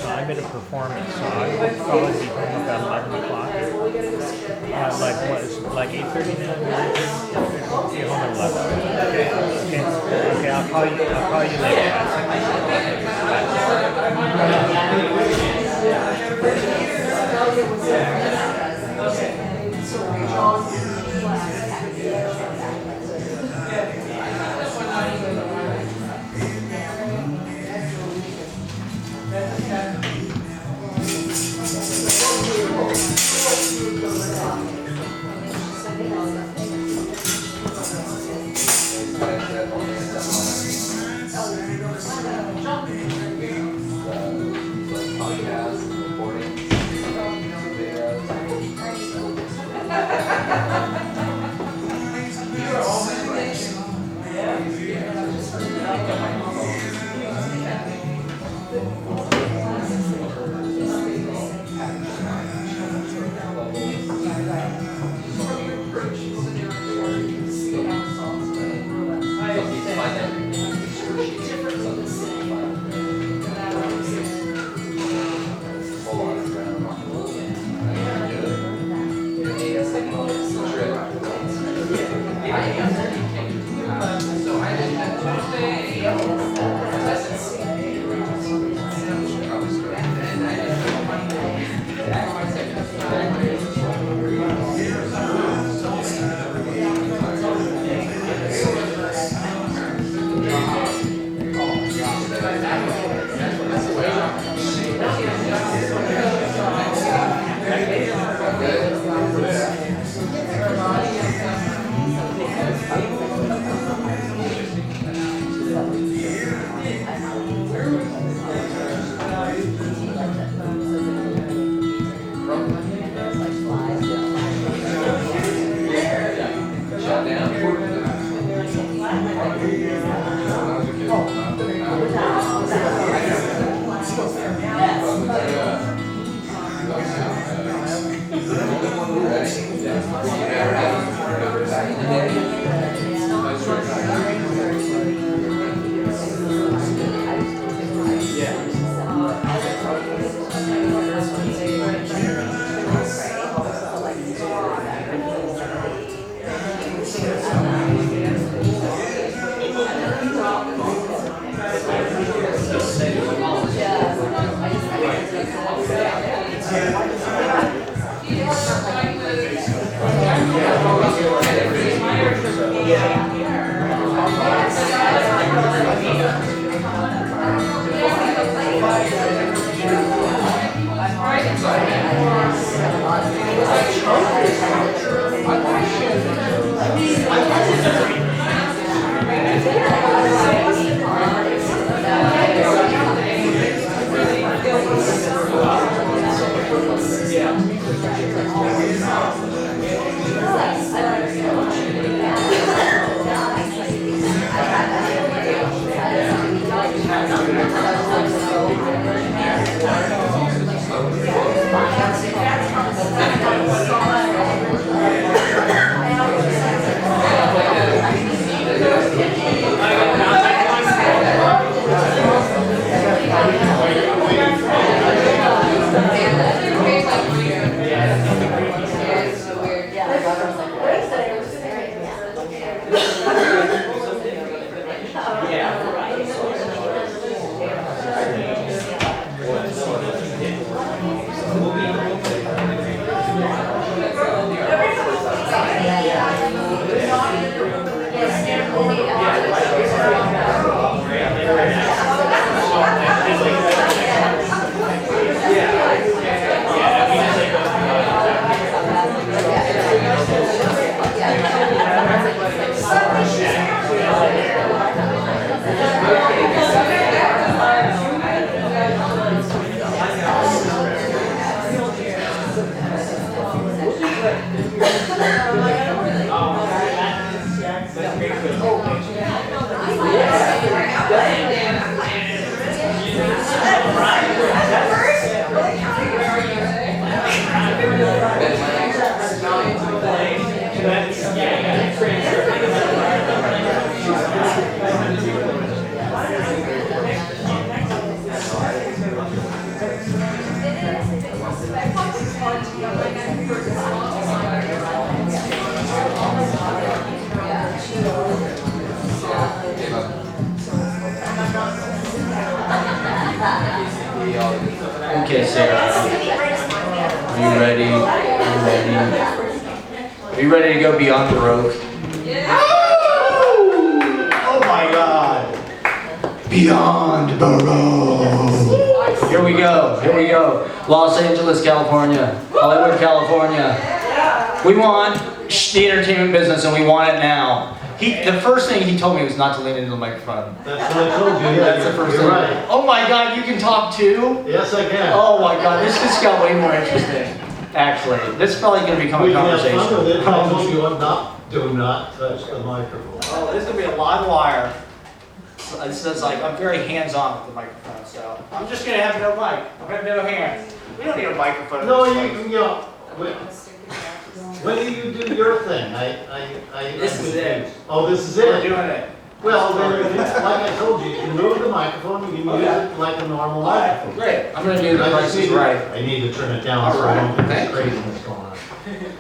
so I'm at a performance, so I will probably be home about 11 o'clock. Like what is it, like 8:30 now? I'll be home at 11. Okay. Okay. I'll call you. I'll call you later. Yeah. Okay, Sarah. Are you ready? Are you ready to go beyond baroque? Oh my God! Beyond baroque. Here we go. Los Angeles, California. Hollywood, California. We want the entertainment business, and we want it now. The first thing he told me was not to lean into the microphone. That's what I told you. Yeah, that's the first thing. Right. Oh my God, you can talk too? Yes, I can. Oh my God, this just got way more interesting. Actually, this is probably going to become a conversation. Have fun with it. I told you do not touch the microphone. Oh, this is going to be a live wire. So this is like, I'm very hands-on with the microphone, so I'm just going to have no mic. I'm going to have no hands. We don't need a microphone. No, you know. When do you do your thing? This is it. Oh, this is We're it. doing it. Well, like I told you, you can move the microphone. You can use it like a normal microphone. Great. I'm going to do the Price is Right. I need to turn it down so I don't get this craziness going on. Is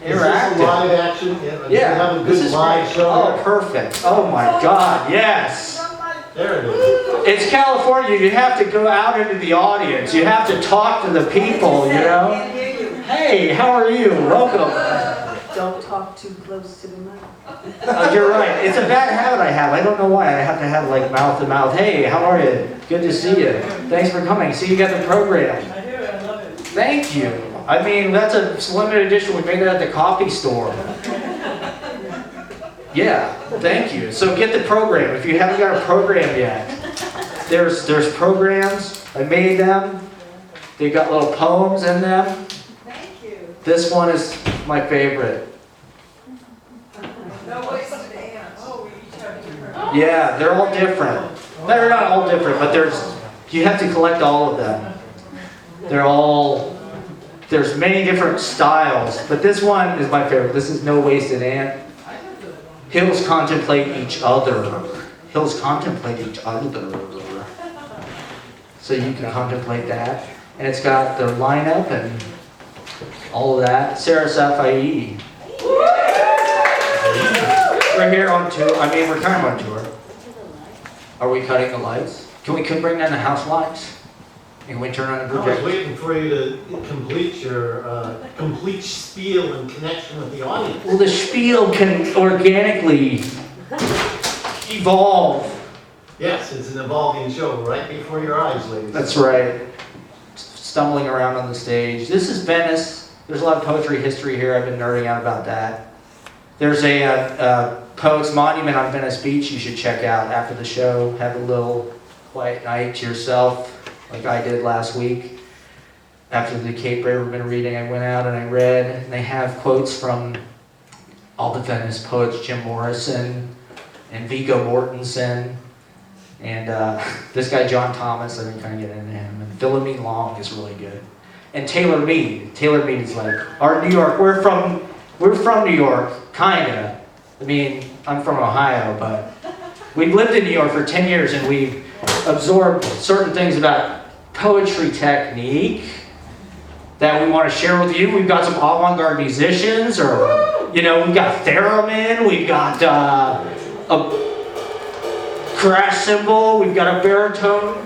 this a live action? Yeah. You have a good live show. Oh, perfect. Oh my God. Yes. There it is. It's California. You have to go out into the audience. You have to talk to the people, you know. Hey, how are you? Welcome. Don't talk too close to the mic. You're right. It's a bad habit I have. I don't know why. I have to have like mouth to mouth. Hey, how are you? Good to see you. Thanks for coming. See, you got the program. I do. I love it. Thank you. I mean, that's a limited edition. We made that at the coffee store. Yeah, thank you. So get the program. If you haven't got a program yet, there's programs. I made them. They got little poems in them. Thank you. This one is my favorite. No ways to dance. Oh, we each have different. Yeah, they're all different. They're not all different, but you have to collect all of them. There's many different styles, but this one is my favorite. This is No Wasted Ant. Hills contemplate each other. Hills contemplate each other. So you can contemplate that. And it's got the lineup and all of that. Sarah Safaie. We're here on tour. I mean, we're kind of on tour. Are we cutting the lights? Can we bring down the house lights? And we turn on the I was projector? waiting for you to complete your complete spiel and connection with the audience. Well, the spiel can organically evolve. Yes, it's an evolving show right before your eyes, ladies. That's right. Stumbling around on the stage. This is Venice. There's a lot of poetry history here. I've been nerding out about that. There's a poet's monument on Venice Beach you should check out after the show. Have a little quiet night to yourself, like I did last week. After the Cape Riverman reading, I went out and I read, and they have quotes from all the Venice poets, Jim Morrison and Viggo Mortensen, and this guy John Thomas. I've been kind of getting into him, and Philomene Long is really good, and Taylor Mead. Taylor Mead is like our New York. We're from New York, kinda. I mean, I'm from Ohio, but we've lived in New York for 10 years, and we've absorbed certain things about poetry technique that we want to share with you. We've got some avant-garde musicians, or, you know, we've got theremin, we've got a crash cymbal, we've got a baritone,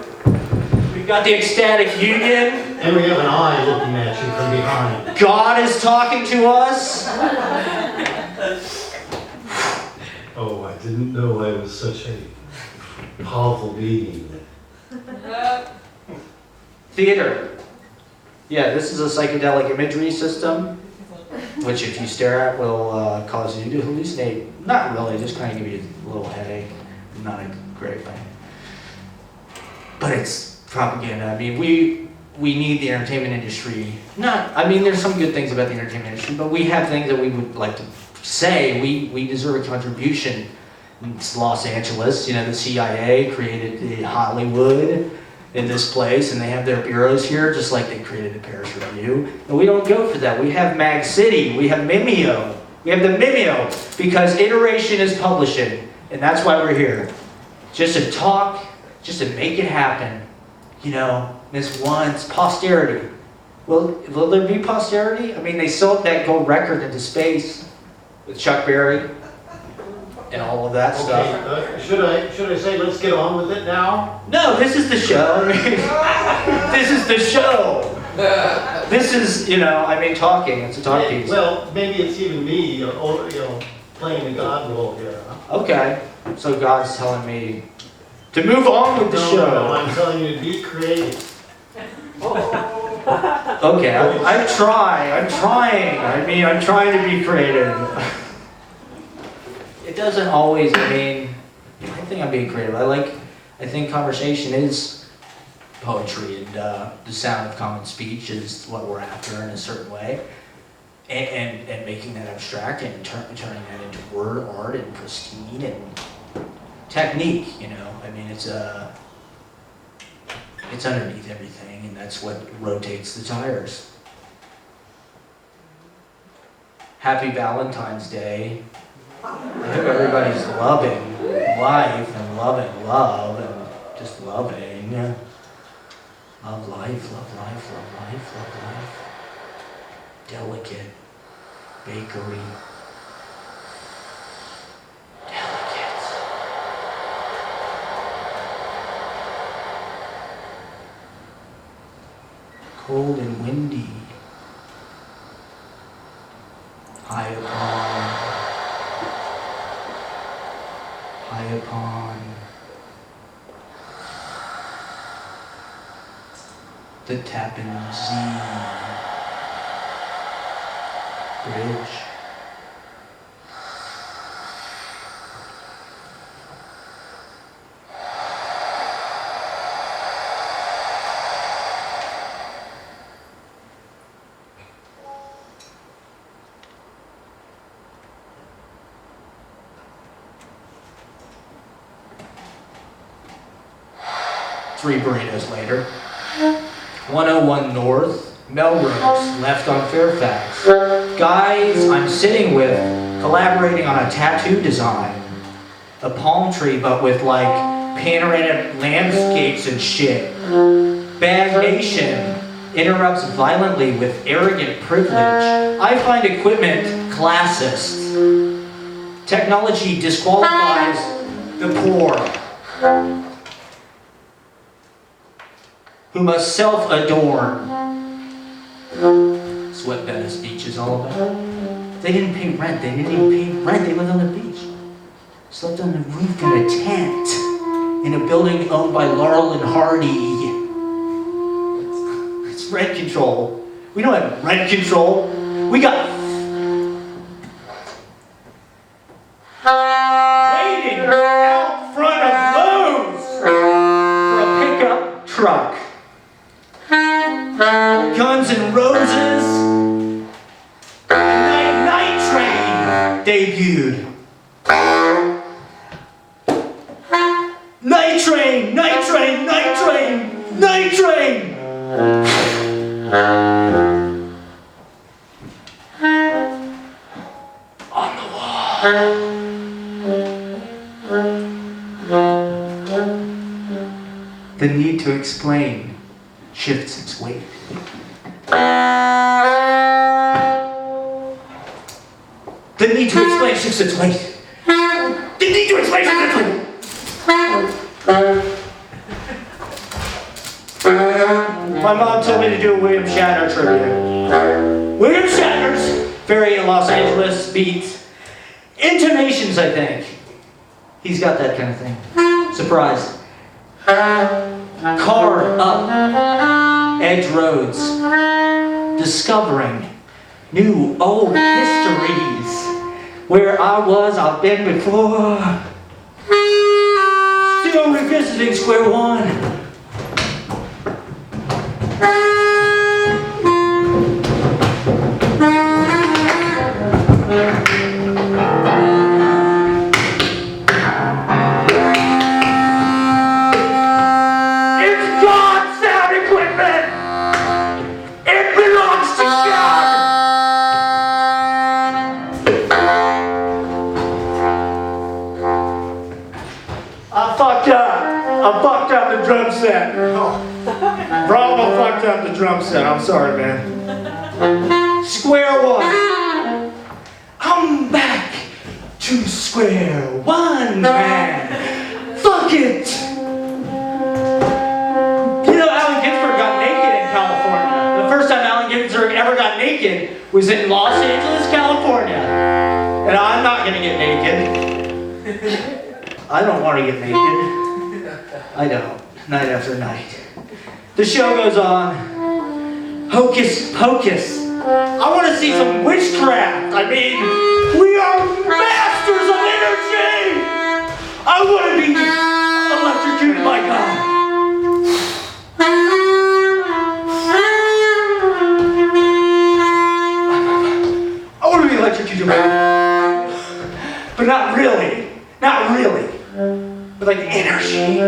we've got the ecstatic union. And we have an eye looking at you from behind. God is talking to us. Oh, I didn't know I was such a powerful being. Theater. Yeah, this is a psychedelic imagery system, which if you stare at will cause you to hallucinate. Not really, just kind of give you a little headache. Not a great thing. But it's propaganda. I mean, we need the entertainment industry. There's some good things about the entertainment industry, but we have things that we would like to say we deserve a contribution. It's Los Angeles, you know, the CIA created the Hollywood in this place, and they have their bureaus here, just like they created the Paris Review. And we don't go for that. We have Mag City, we have Mimeo. We have the Mimeo, because iteration is publishing, and that's why we're here. Just to talk, just to make it happen. You know, this once, posterity. Will there be posterity? I mean, they sold that gold record into space with Chuck Berry and all of that stuff. Should I say let's get on with it now? No, this is the show. This is the show. This is, I mean, talking. It's a talk piece. Well, maybe it's even me, playing the God role here. Huh? Okay, so God's telling me to move on with the No, show. I'm telling you to be creative. Okay, I'm trying. I mean, I'm trying to be creative. It doesn't always, I think I'm being creative. I think conversation is poetry, and the sound of common speech is what we're after in a certain way. And making that abstract and turning that into word art and pristine and technique, I mean, it's underneath everything, and that's what rotates the tires. Happy Valentine's Day. I hope everybody's loving life and loving love and just loving. Love life, love life, love life, love life. Delicate bakery. Delicate. Cold and windy. High upon the Tappan Zee Bridge. Three burritos later. 101 North, Melrose, left on Fairfax. Guys I'm sitting with, collaborating on a tattoo design. A palm tree, but with like panoramic landscapes and shit. Bad Nation interrupts violently with arrogant privilege. I find equipment classist. Technology disqualifies the poor, who must self-adorn. That's what Venice Beach is all about. They didn't pay rent. They didn't even pay rent. They lived on the beach. Slept on the roof in a tent in a building owned by Laurel and Hardy. It's rent control. We don't have rent control. We got waiting out front of Lowe's for a pickup truck. Guns N' Roses, Night Train debuted. Night Train, Night Train, Night Train, Night Train. On the wall. The need to explain shifts its weight. The need to explain shifts its weight. The need to explain shifts its weight. My mom told me to do a William Shatner tribute. William Shatner's very Los Angeles beat. Intonations, I think. He's got that kind of thing. Surprise. Carved up edge roads, discovering new old histories. Where I was, I've been before. Still revisiting square one. I fucked up the drum set. Brahma fucked up the drum set. I'm sorry, man. Square one. I'm back to square one, man. Fuck it. You know, Allen Ginsberg got naked in California. The was in Los Angeles, California. And I'm not gonna get naked. I don't want to get naked. I don't. Night after night. The show goes on. Hocus pocus. I want to see some witchcraft. I mean, we are masters of energy. I want to be electrocuted by God. I want to be electrocuted by God. But not really. Not really. But like energy.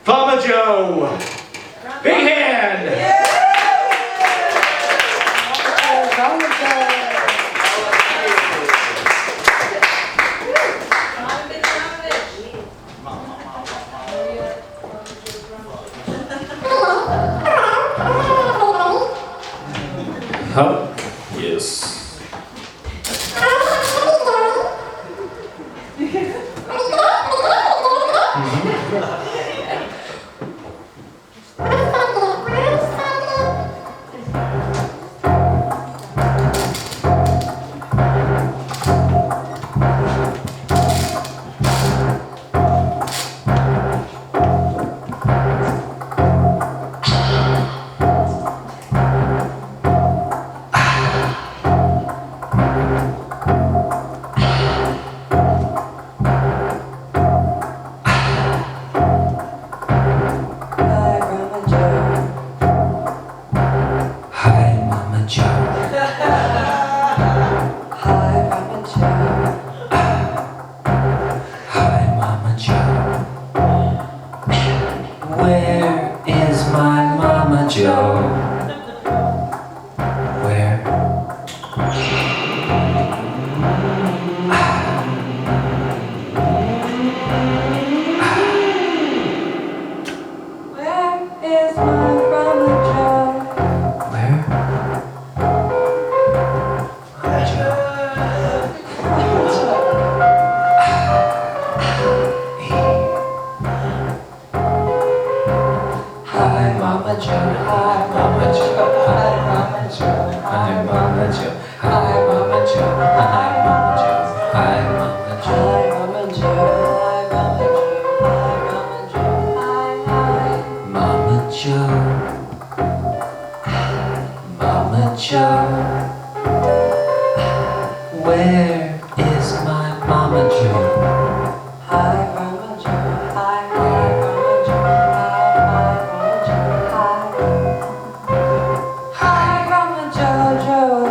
Vamajoe. Big hand. Huh? Yes. Where is my mamajoe? Hi, mamajoe. Hi, mamajoe. Hi, mamajoe. Hi, mamajoe.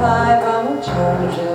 Hi, mamajoe.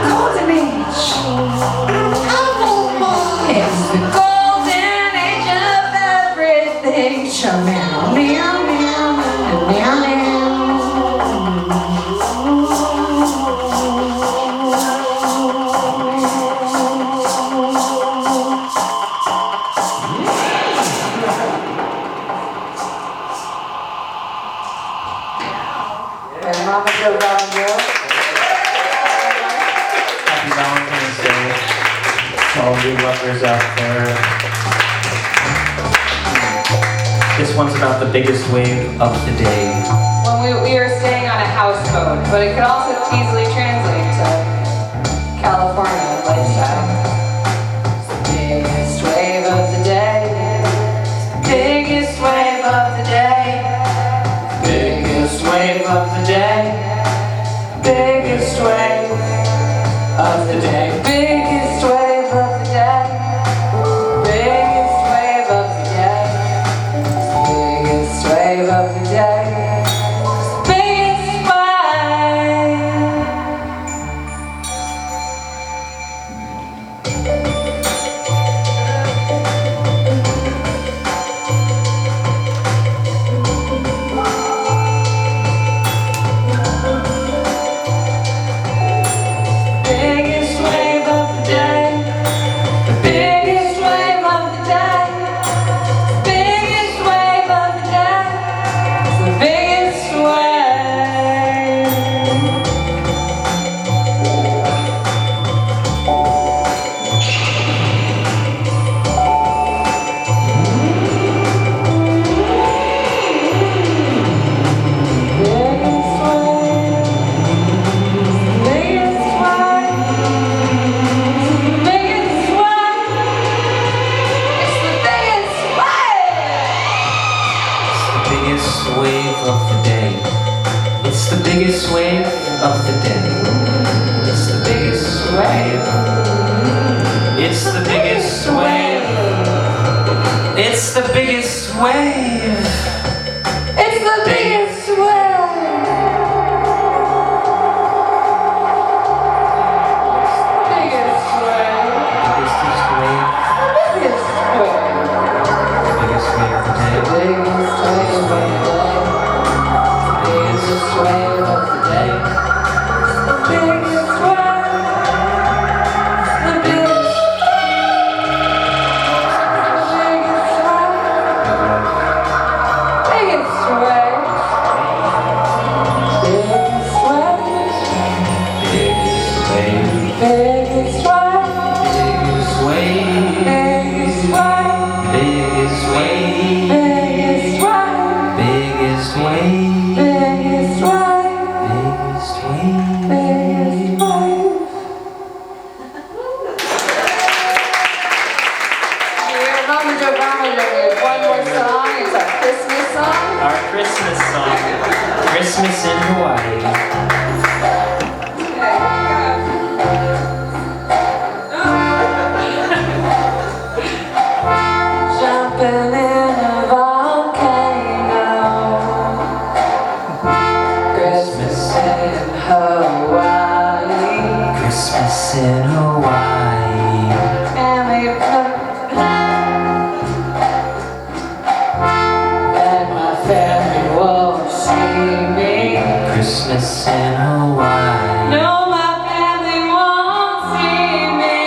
Golden age. And mamajoe, vramajoe. Happy Valentine's Day to all you lovers out there. This one's about the biggest wave of the day. When we were staying on a houseboat, but it could also easily translate to California lifestyle. It's the biggest wave of the day. Biggest wave of the day. Biggest wave of the day. Biggest wave of the day. Biggest wave of the day. Biggest wave of the day. Biggest wave of the day. Biggest wave of the day. The biggest wave of the day. Biggest wave of the day. The biggest wave. Biggest wave. Biggest wave. Biggest wave. It's the biggest wave. It's the biggest wave of the day. It's the biggest wave. It's the biggest wave. It's the biggest wave. It's the biggest wave. Biggest wave. Biggest wave. Biggest wave. Biggest wave of the day. Biggest wave of the day. Biggest wave of the day. Biggest wave. The biggest. Biggest wave. Biggest wave. Biggest wave. Biggest wave. Biggest wave. Biggest wave. Biggest wave. Biggest wave. Biggest wave. Biggest wave. Biggest wave. Biggest wave. Here, mamajoe, vramajoe. We have one more song. It's our Christmas song. Our Christmas song, Christmas in Hawaii. Jumping in a volcano. Christmas in Hawaii. Christmas in Hawaii. And we and my family won't see me. Christmas in Hawaii. No, my family won't see me.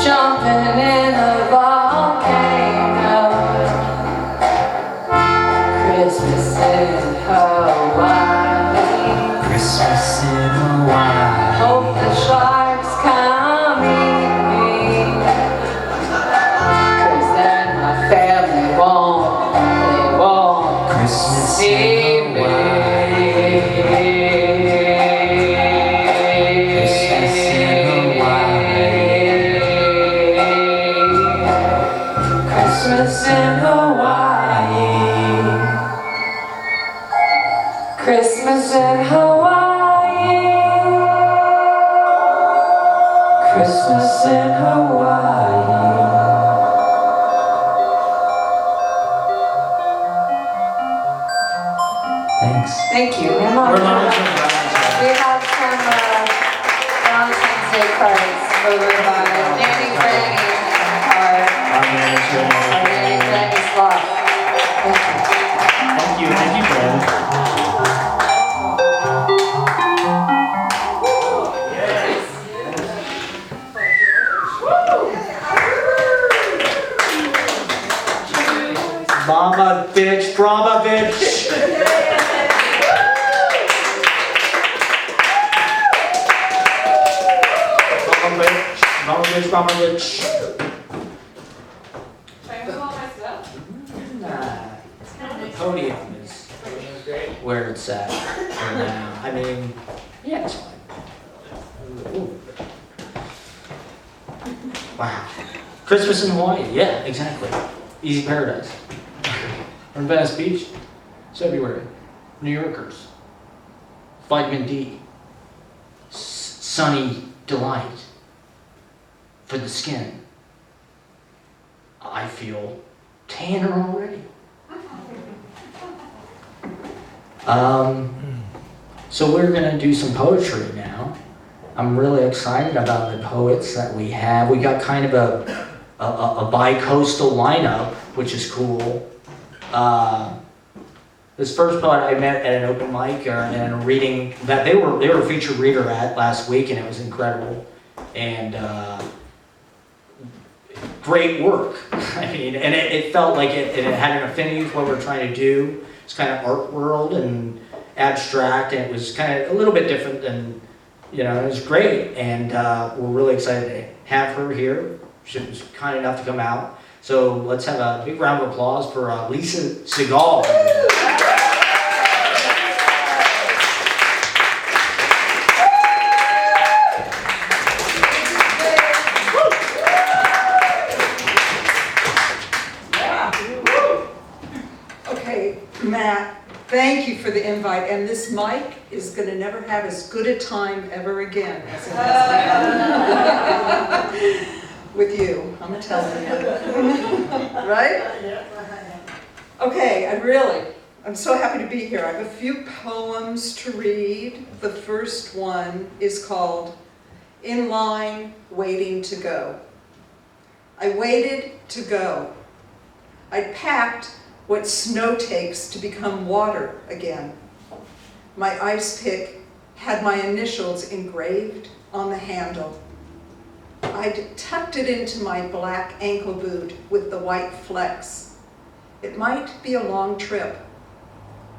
Jumping in a volcano. Christmas in Hawaii. Christmas in Hawaii. Hope the sharks come eat me. 'Cause then my family they won't Christmas see in me. Christmas in Hawaii. Christmas in Hawaii. Christmas in Hawaii. Christmas in Hawaii. Thanks. Thank you. We're mamajoe, vramajoe. We have some Valentine's Day cards over by Nanny Granny, our Manager. Nanny Granny slot. Thank you. Thank you, Brad. Mama bitch, Brahma bitch. Mama bitch, Brahma bitch. Should I move all my stuff? Nah, the podium is where it's at for now. I mean, yeah, it's fine. Ooh. Wow. Christmas in Hawaii, yeah, exactly. Easy paradise. Or in Venice Beach, it's everywhere. New Yorkers. Vitamin D. Sunny delight for the skin. I feel tanner already. So we're gonna do some poetry now. I'm really excited about the poets that we have. We got kind of a bi-coastal lineup, which is cool. This first poet I met at an open mic and a reading that they were a featured reader at last week, and it was incredible. And great work. I mean, and it felt like it had an affinity with what we're trying to do. It's kind of art world and abstract, and it was kind of a little bit different than, it was great. And we're really excited to have her here. She was kind enough to come out. So let's have a big round of applause for Segal. Okay, Matt, thank you for the invite, and this mic is going to never have as good a time ever again as it has with you, I'm telling you. Right? Okay, I'm so happy to be here. I have a few poems to read. The first one is called In Line, Waiting to Go. I waited to go. I packed what snow takes to become water again. My ice pick had my initials engraved on the handle. I'd tucked it into my black ankle boot with the white flecks. It might be a long trip.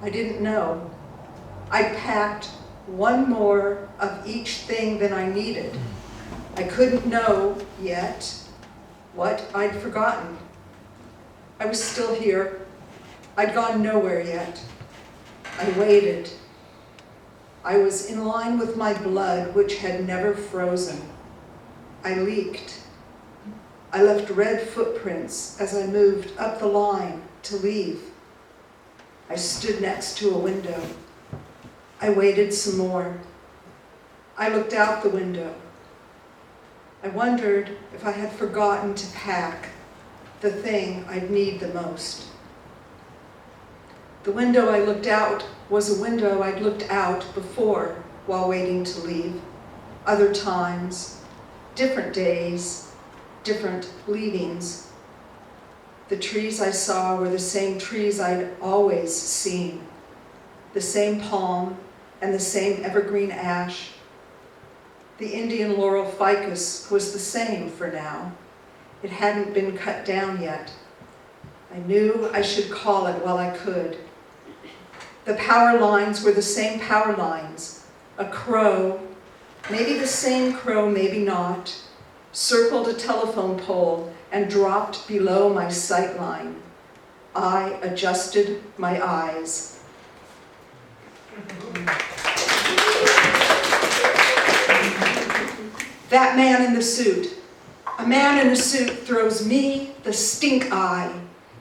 I didn't know. I packed one more of each thing than I needed. I couldn't know yet what I'd forgotten. I was still here. I'd gone nowhere yet. I waited. I was in line with my blood, which had never frozen. I leaked. I left red footprints as I moved up the line to leave. I stood next to a window. I waited some more. I looked out the window. I wondered if I had forgotten to pack the thing I'd need the most. The window I looked out was a window I'd looked out before while waiting to leave. Other times, different days, different leavings. The trees I saw were the same trees I'd always seen. The same palm and the same evergreen ash. The Indian laurel ficus was the same for now. It hadn't been cut down yet. I knew I should call it while I could. The power lines were the same power lines. A crow, maybe the same crow, maybe not, circled a telephone pole and dropped below my sight line. I adjusted my eyes. That man in the suit. A man in a suit throws me the stink eye.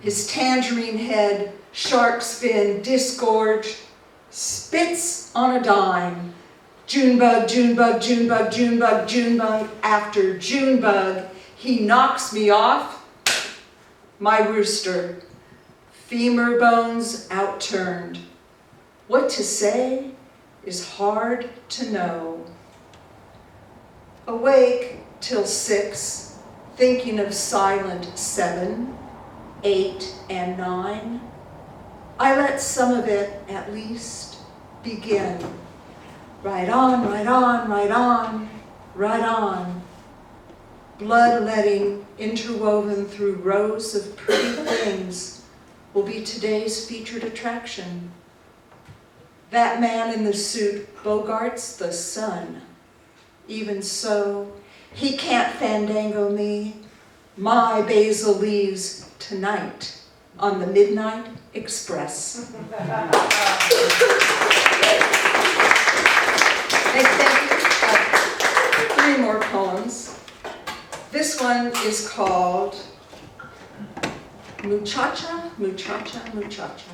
His tangerine head, shark's fin, disgorged, spits on a dime. Junebug, Junebug, Junebug, Junebug, Junebug. After Junebug, he knocks me off my rooster. Femur bones outturned. What to say is hard to know. Awake till 6, thinking of silent 7, 8, and 9. I let some of it, at least, begin. Right on, right on, right on, right on. Bloodletting interwoven through rows of pretty things will be today's featured attraction. That man in the suit bogarts the sun. Even so, he can't fandango me. My basil leaves tonight on the Midnight Express. Thank you. 3 more poems. This one is called Muchacha, Muchacha, Muchacha.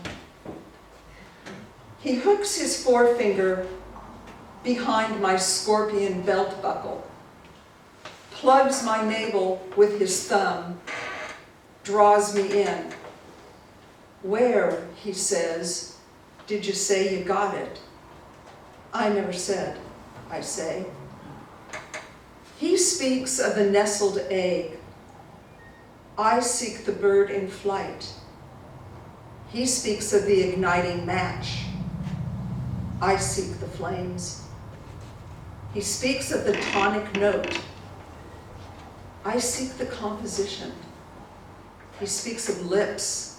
He hooks his forefinger behind my scorpion belt buckle, plugs my navel with his thumb, draws me in. Where, he says, did you say you got it? I never said, I say. He speaks of the nestled egg. I seek the bird in flight. He speaks of the igniting match. I seek the flames. He speaks of the tonic note. I seek the composition. He speaks of lips.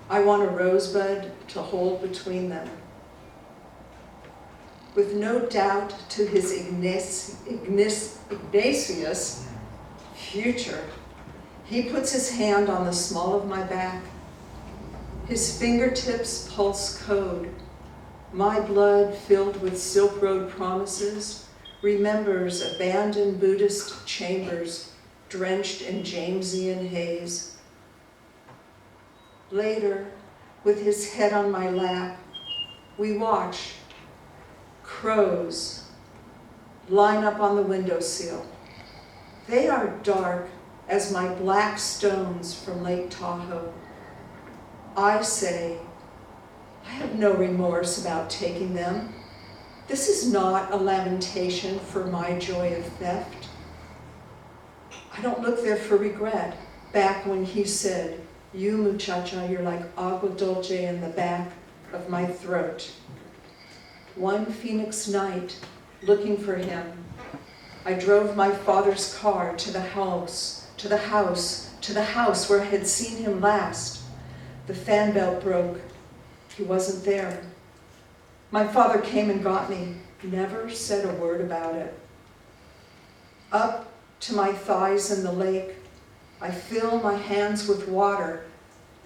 I want a rosebud to hold between them. With no doubt to his Ignatius future, he puts his hand on the small of my back. His fingertips pulse code. My blood, filled with Silk Road promises, remembers abandoned Buddhist chambers drenched in Jamesian haze. Later, with his head on my lap, we watch crows line up on the windowsill. They are dark as my black stones from Lake Tahoe. I say, I have no remorse about taking them. This is not a lamentation for my joy of theft. I don't look there for regret, back when he said, you, muchacha, you're like agua dulce in the back of my throat. One Phoenix night, looking for him, I drove my father's car to the house where I had seen him last. The fan belt broke. He wasn't there. My father came and got me, never said a word about it. Up to my thighs in the lake, I fill my hands with water,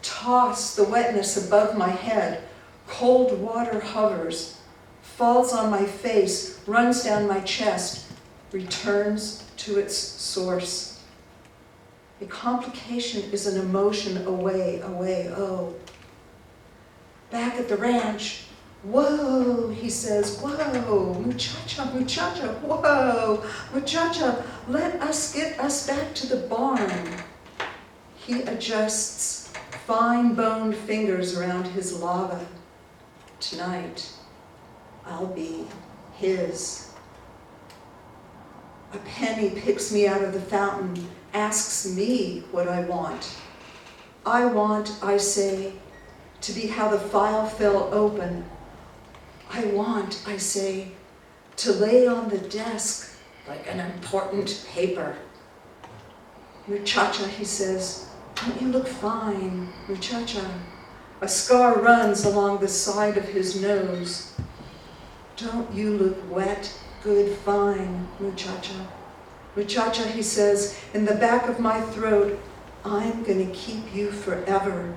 toss the wetness above my head. Cold water hovers, falls on my face, runs down my chest, returns to its source. A complication is an emotion away, oh. Back at the ranch, whoa, he says, whoa, muchacha, muchacha, whoa, muchacha, let us get us back to the barn. He adjusts fine-boned fingers around his lava. Tonight, I'll be his. A penny picks me out of the fountain, asks me what I want. I want, I say, to be how the file fell open. I want, I say, to lay on the desk like an important paper. Muchacha, he says, don't you look fine, muchacha? A scar runs along the side of his nose. Don't you look wet, good, fine, muchacha? Muchacha, he says, in the back of my throat, I'm gonna keep you forever.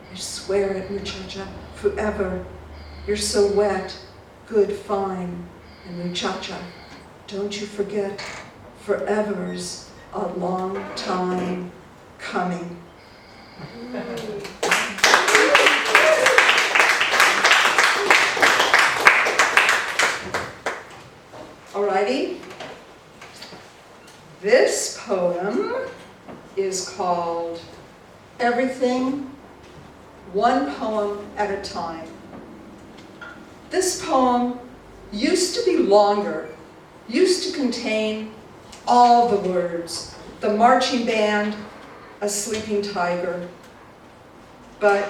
I swear it, muchacha, forever. You're so wet, good, fine, and muchacha, don't you forget, forever's a long time coming. Alrighty. This poem is called Everything, One Poem at a Time. This poem used to be longer, used to contain all the words, the marching band, a sleeping tiger. But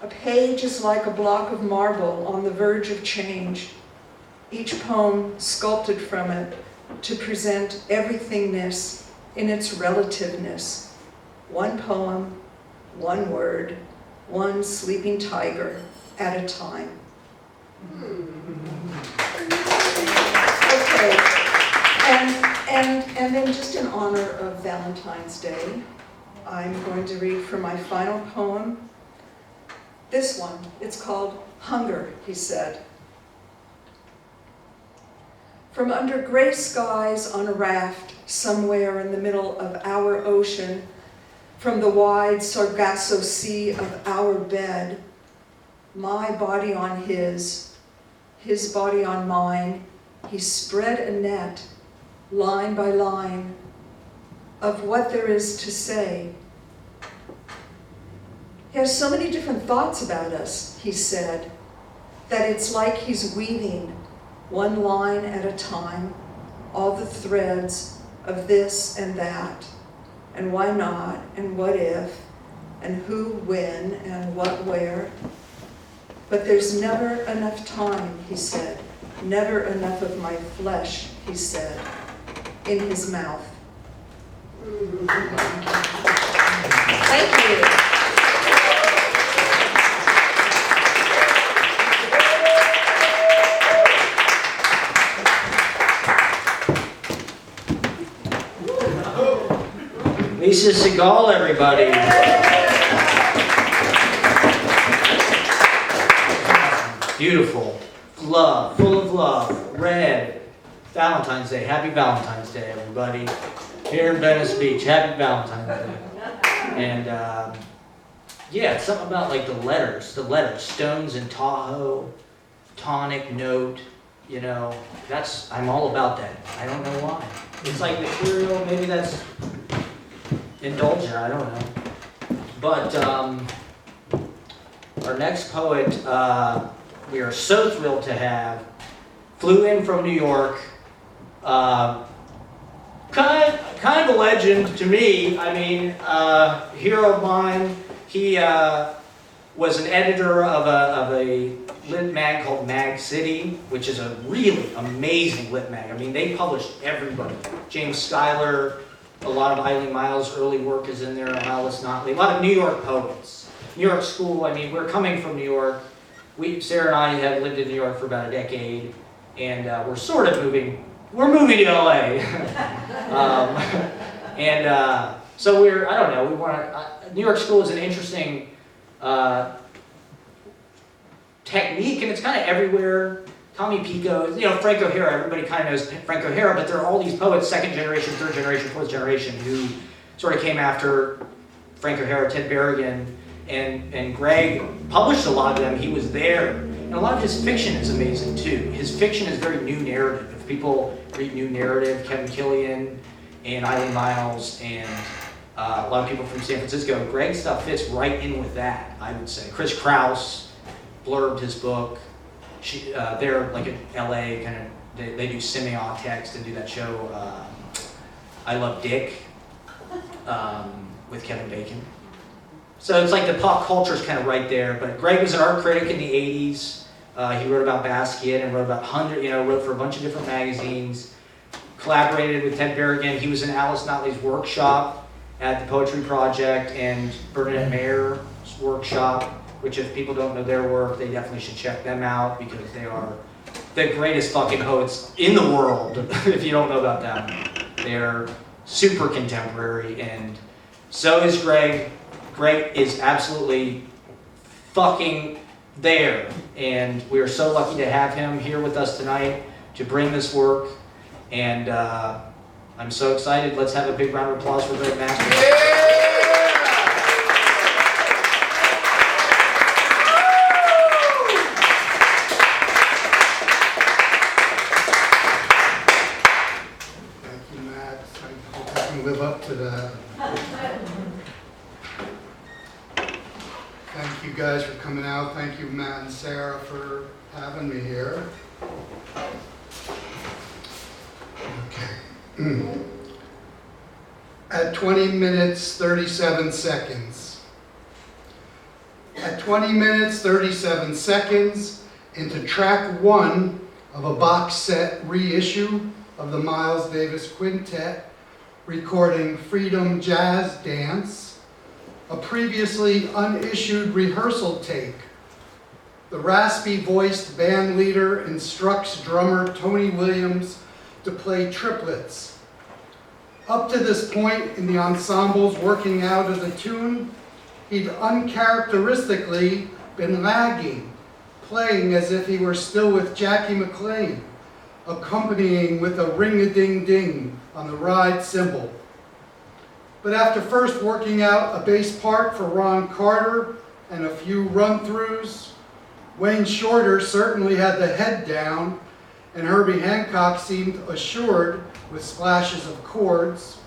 a page is like a block of marble on the verge of change, each poem sculpted from it to present everythingness in its relativeness. One poem, one word, one sleeping tiger at a time. Okay, and then just in honor of Valentine's Day, I'm going to read from my final poem. This one, it's called Hunger, he said. From under gray skies on a raft somewhere in the middle of our ocean, from the wide Sargasso Sea of our bed, my body on his body on mine, he spread a net, line by line, of what there is to say. He has so many different thoughts about us, he said, that it's like he's weaving, one line at a time, all the threads of this and that, and why not, and what if, and who, when, and what, where. But there's never enough time, he said, never enough of my flesh, he said, in his mouth. Thank you. Lisa Segal, everybody. Beautiful. Love, full of love, red. Valentine's Day. Happy Valentine's Day, everybody. Here in Venice Beach. Happy Valentine's Day. And yeah, it's something about like the letters, Stones in Tahoe, tonic note, you know, I'm all about that. I don't know why. It's like material, maybe that's indulgent, I don't know. But our next poet, we are so thrilled to have, flew in from New York, kind of a legend to me. I mean, hero of mine. He was an editor of a lit mag called Mag City, which is a really amazing lit mag. I mean, they published everybody. James Schuyler, a lot of Eileen Miles' early work is in there, Alice Notley, a lot of New York poets. New York School, I mean, we're coming from New York. Sarah and I have lived in New York for about a decade, and we're sort of moving to LA. So I don't know, we want to, New York School is an interesting technique, and it's kind of everywhere. Tommy Pico, you know, Frank O'Hara, everybody kind of knows Frank O'Hara, but there are all these poets, second generation, third generation, fourth generation, who sort of came after Frank O'Hara, Ted Berrigan, and Greg published a lot of them. He was there. And a lot of his fiction is amazing too. His fiction is very new narrative. If people read new narrative, Kevin Killian and Eileen Miles and a lot of people from San Francisco, Greg's stuff fits right in with that, I would say. Chris Kraus blurbed his book. They're like in LA, kind of, they do semiotext and do that show, I Love Dick, with Kevin Bacon. So it's like the pop culture is kind of right there. But Greg was an art critic in the 80s. He wrote about Basquiat and wrote about wrote for a bunch of different magazines. Collaborated with Ted Berrigan. He was in Alice Notley's workshop at the Poetry Project and Bernadette Mayer's workshop, which if people don't know their work, they definitely should check them out because they are the greatest fucking poets in the world, if you don't know about them. They're super contemporary, and so is Greg. Greg is absolutely fucking there, and we are so lucky to have him here with us tonight to bring this work, and I'm so excited. Let's have a big round of applause for Greg Masters. Live up to that. Thank you guys for coming out. Thank you, Matt and Sarah, for having me here. Okay. At 20 minutes, 37 seconds. At 20 minutes, 37 seconds into track 1 of a box set reissue of the Miles Davis Quintet, recording Freedom Jazz Dance, a previously unissued rehearsal take. The raspy-voiced band leader instructs drummer Tony Williams to play triplets. Up to this point in the ensemble's working out of the tune, he'd uncharacteristically been lagging, playing as if he were still with Jackie McLean, accompanying with a ring-a-ding-ding on the ride cymbal. But after first working out a bass part for Ron Carter and a few run-throughs, Wayne Shorter certainly had the head down, and Herbie Hancock seemed assured with splashes of chords.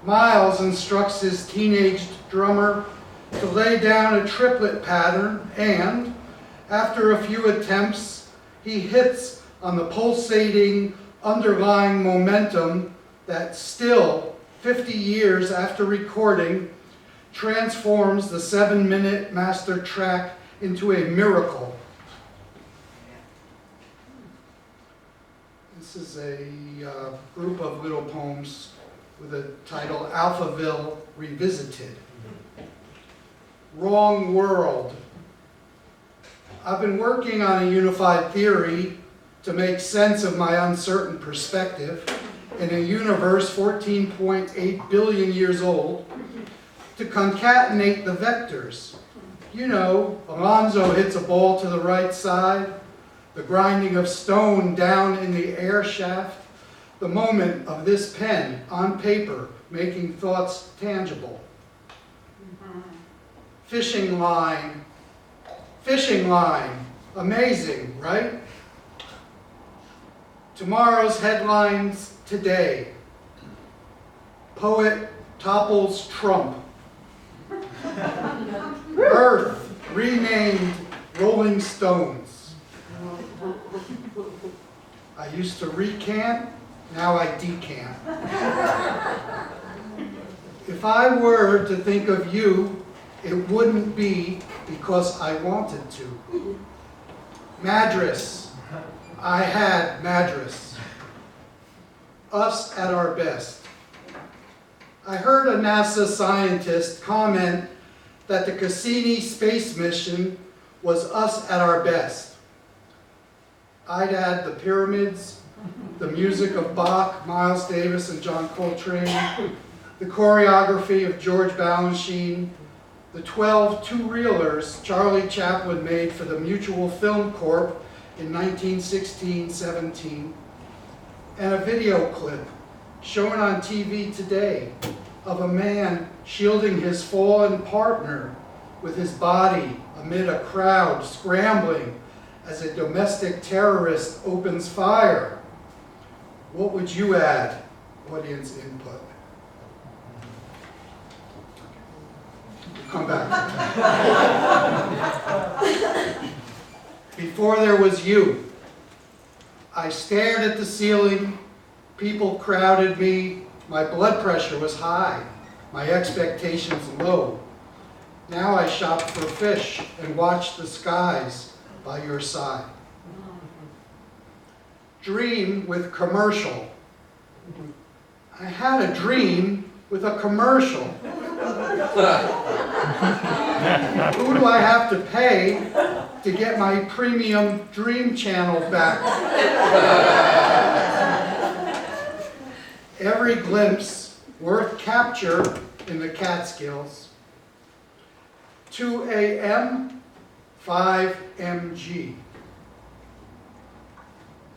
Miles instructs his teenaged drummer to lay down a triplet pattern, and after a few attempts, he hits on the pulsating underlying momentum that still, 50 years after recording, transforms the 7-minute master track into a miracle. This is a group of little poems with the title Alphaville Revisited. Wrong world. I've been working on a unified theory to make sense of my uncertain perspective in a universe 14.8 billion years old, to concatenate the vectors. You know, Alonzo hits a ball to the right side, the grinding of stone down in the air shaft, the moment of this pen on paper making thoughts tangible. Fishing line, amazing, right? Tomorrow's headlines today. Poet topples Trump. Earth renamed Rolling Stones. I used to recant, now I decant. If I were to think of you, it wouldn't be because I wanted to. Madras. I had Madras. Us at our best. I heard a NASA scientist comment that the Cassini space mission was us at our best. I'd add the pyramids, the music of Bach, Miles Davis, and John Coltrane, the choreography of George Balanchine, the 12 two-reelers Charlie Chaplin made for the Mutual Film Corp in 1916-17, and a video clip shown on TV today of a man shielding his fallen partner with his body amid a crowd scrambling as a domestic terrorist opens fire. What would you add? Audience input. Come back. Before there was you, I stared at the ceiling, people crowded me, my blood pressure was high, my expectations low. Now I shop for fish and watch the skies by your side. Dream with commercial. I had a dream with a commercial. Who do I have to pay to get my premium Dream Channel back? Every glimpse worth capture in the Catskills. 2 a.m., 5 mg.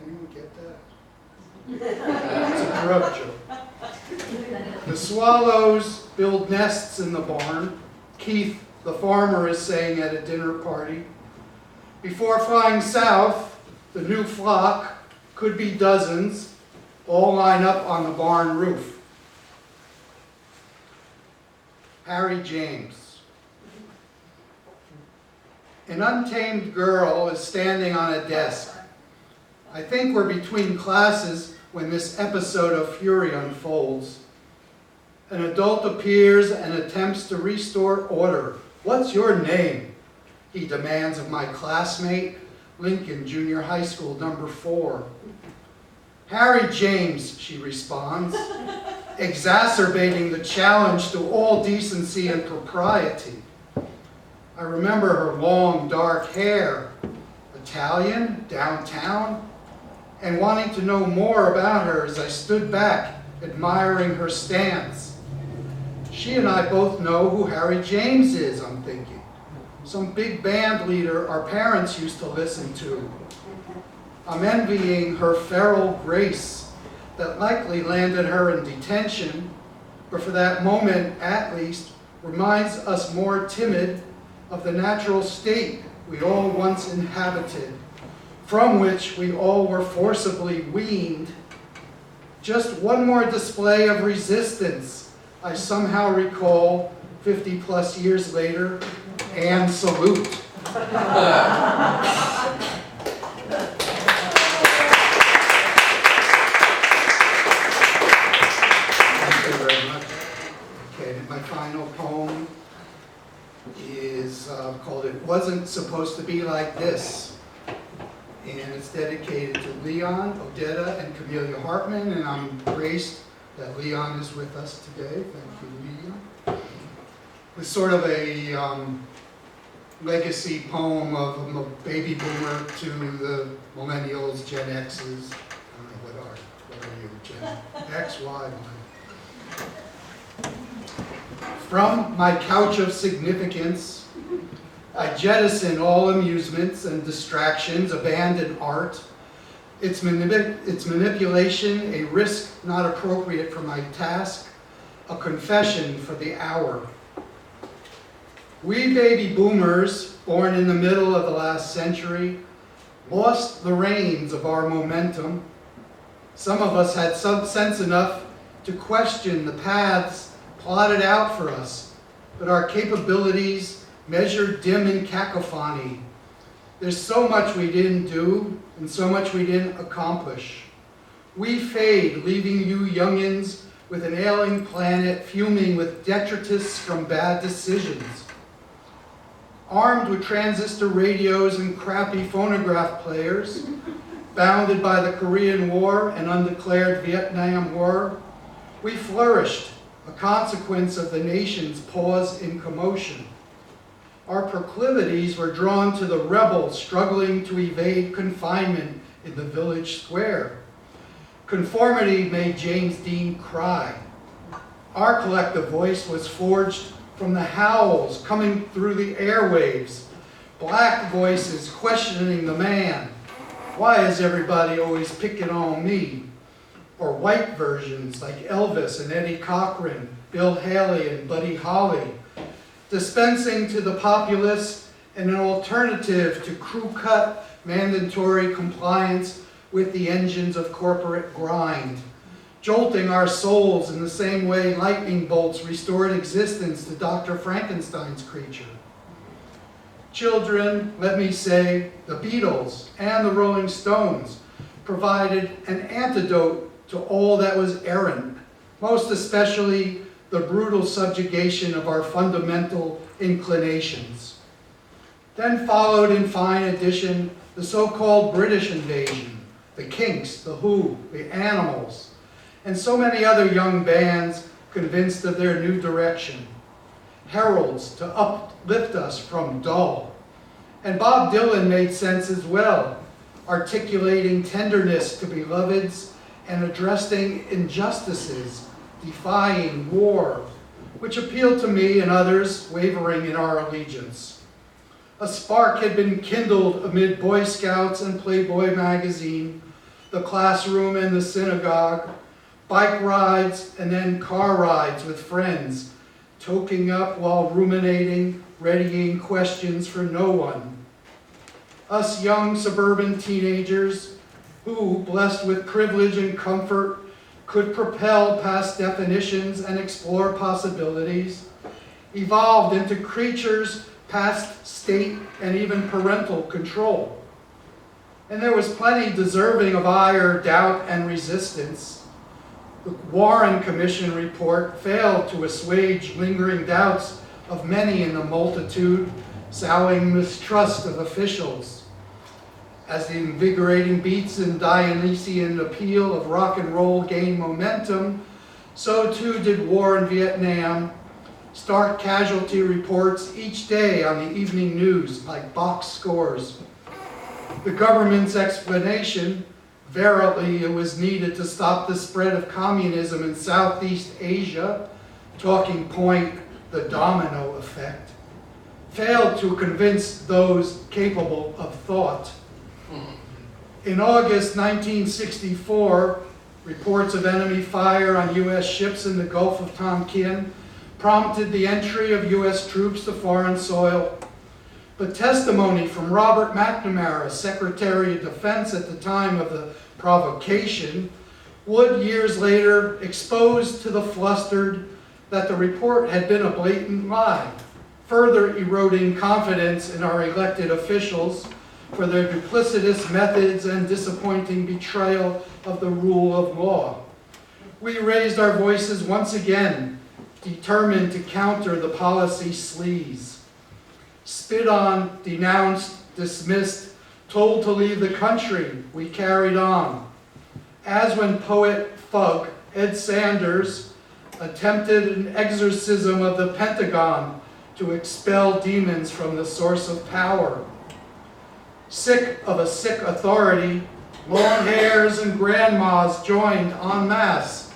Anyone get that? It's a drug joke. The swallows build nests in the barn. Keith, the farmer, is saying at a dinner party. Before flying south, the new flock, could be dozens, all line up on the barn roof. Harry James. An untamed girl is standing on a desk. I think we're between classes when this episode of fury unfolds. An adult appears and attempts to restore order. What's your name? He demands of my classmate, Lincoln Junior High School, number 4. Harry James, she responds. exacerbating the challenge to all decency and propriety. I remember her long, dark hair, Italian, downtown, and wanting to know more about her as I stood back, admiring her stance. She and I both know who Harry James is, I'm thinking. Some big band leader our parents used to listen to. I'm envying her feral grace that likely landed her in detention, but for that moment at least, reminds us more timid of the natural state we all once inhabited, from which we all were forcibly weaned. Just one more display of resistance, I somehow recall 50 plus years later, and salute. Thank you very much. Okay, my final poem is called It Wasn't Supposed to Be Like This. And it's dedicated to Leon, Odetta, and Camelia Hartman, and I'm graced that Leon is with us today. Thank you, Leon. It's sort of a legacy poem of a baby boomer to the millennials, Gen X's. I don't know, what are you, Gen X, Y, From my couch of significance, I jettison all amusements and distractions, abandon art, its manipulation, a risk not appropriate for my task, a confession for the hour. We baby boomers, born in the middle of the last century, lost the reins of our momentum. Some of us had some sense enough to question the paths plotted out for us, but our capabilities measured dim in cacophony. There's so much we didn't do and so much we didn't accomplish. We fade, leaving you youngins with an ailing planet fuming with detritus from bad decisions. Armed with transistor radios and crappy phonograph players, bounded by the Korean War and undeclared Vietnam War, we flourished, a consequence of the nation's pause in commotion. Our proclivities were drawn to the rebels struggling to evade confinement in the village square. Conformity made James Dean cry. Our collective voice was forged from the howls coming through the airwaves, black voices questioning the man. Why is everybody always picking on me? Or white versions like Elvis and Eddie Cochran, Bill Haley and Buddy Holly, dispensing to the populace an alternative to crew-cut mandatory compliance with the engines of corporate grind, jolting our souls in the same way lightning bolts restored existence to Dr. Frankenstein's creature. Children, let me say, the Beatles and the Rolling Stones provided an antidote to all that was errant, most especially the brutal subjugation of our fundamental inclinations. Then followed in fine addition the so-called British invasion, the Kinks, the Who, the Animals, and so many other young bands convinced of their new direction, heralds to uplift us from dull. And Bob Dylan made sense as well, articulating tenderness to beloveds and addressing injustices, defying war, which appealed to me and others wavering in our allegiance. A spark had been kindled amid Boy Scouts and Playboy magazine, the classroom and the synagogue, bike rides and then car rides with friends, toking up while ruminating, readying questions for no one. Us young suburban teenagers who, blessed with privilege and comfort, could propel past definitions and explore possibilities, evolved into creatures past state and even parental control. And there was plenty deserving of ire, doubt, and resistance. The Warren Commission report failed to assuage lingering doubts of many in the multitude, sowing mistrust of officials. As the invigorating beats and Dionysian appeal of rock and roll gained momentum, So too did war in Vietnam. Stark casualty reports each day on the evening news like box scores. The government's explanation, verily it was needed to stop the spread of communism in Southeast Asia, talking point, the domino effect, failed to convince those capable of thought. In August 1964, reports of enemy fire on U.S. ships in the Gulf of Tonkin prompted the entry of U.S. troops to foreign soil. But testimony from Robert McNamara, Secretary of Defense at the time of the provocation, would years later expose to the flustered that the report had been a blatant lie, further eroding confidence in our elected officials for their duplicitous methods and disappointing betrayal of the rule of law. We raised our voices once again, determined to counter the policy sleaze. Spit on, denounced, dismissed, told to leave the country, we carried on. As when poet thug Ed Sanders attempted an exorcism of the Pentagon to expel demons from the source of power. Sick of a sick authority, long hairs and grandmas joined en masse,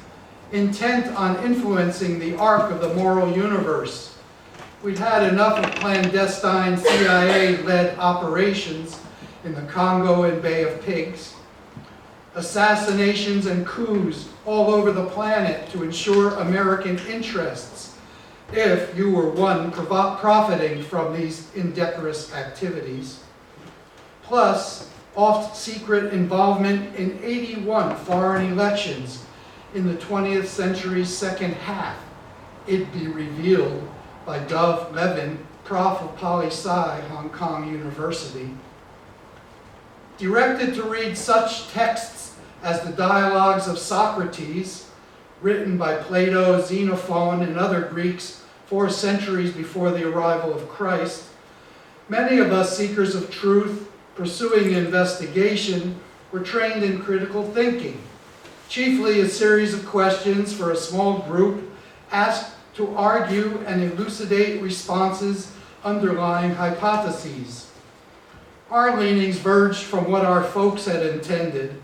intent on influencing the arc of the moral universe. We'd had enough of clandestine CIA-led operations in the Congo and Bay of Pigs, assassinations and coups all over the planet to ensure American interests, if you were one profiting from these indecorous activities. Plus, oft-secret involvement in 81 foreign elections in the 20th century's second half, it be revealed by Dov Levin, Prof of Poli-Sci, Hong Kong University. Directed to read such texts as the dialogues of Socrates, written by Plato, Xenophon, and other Greeks 4 centuries before the arrival of Christ, many of us seekers of truth, pursuing investigation, were trained in critical thinking, chiefly a series of questions for a small group asked to argue and elucidate responses underlying hypotheses. Our leanings verged from what our folks had intended.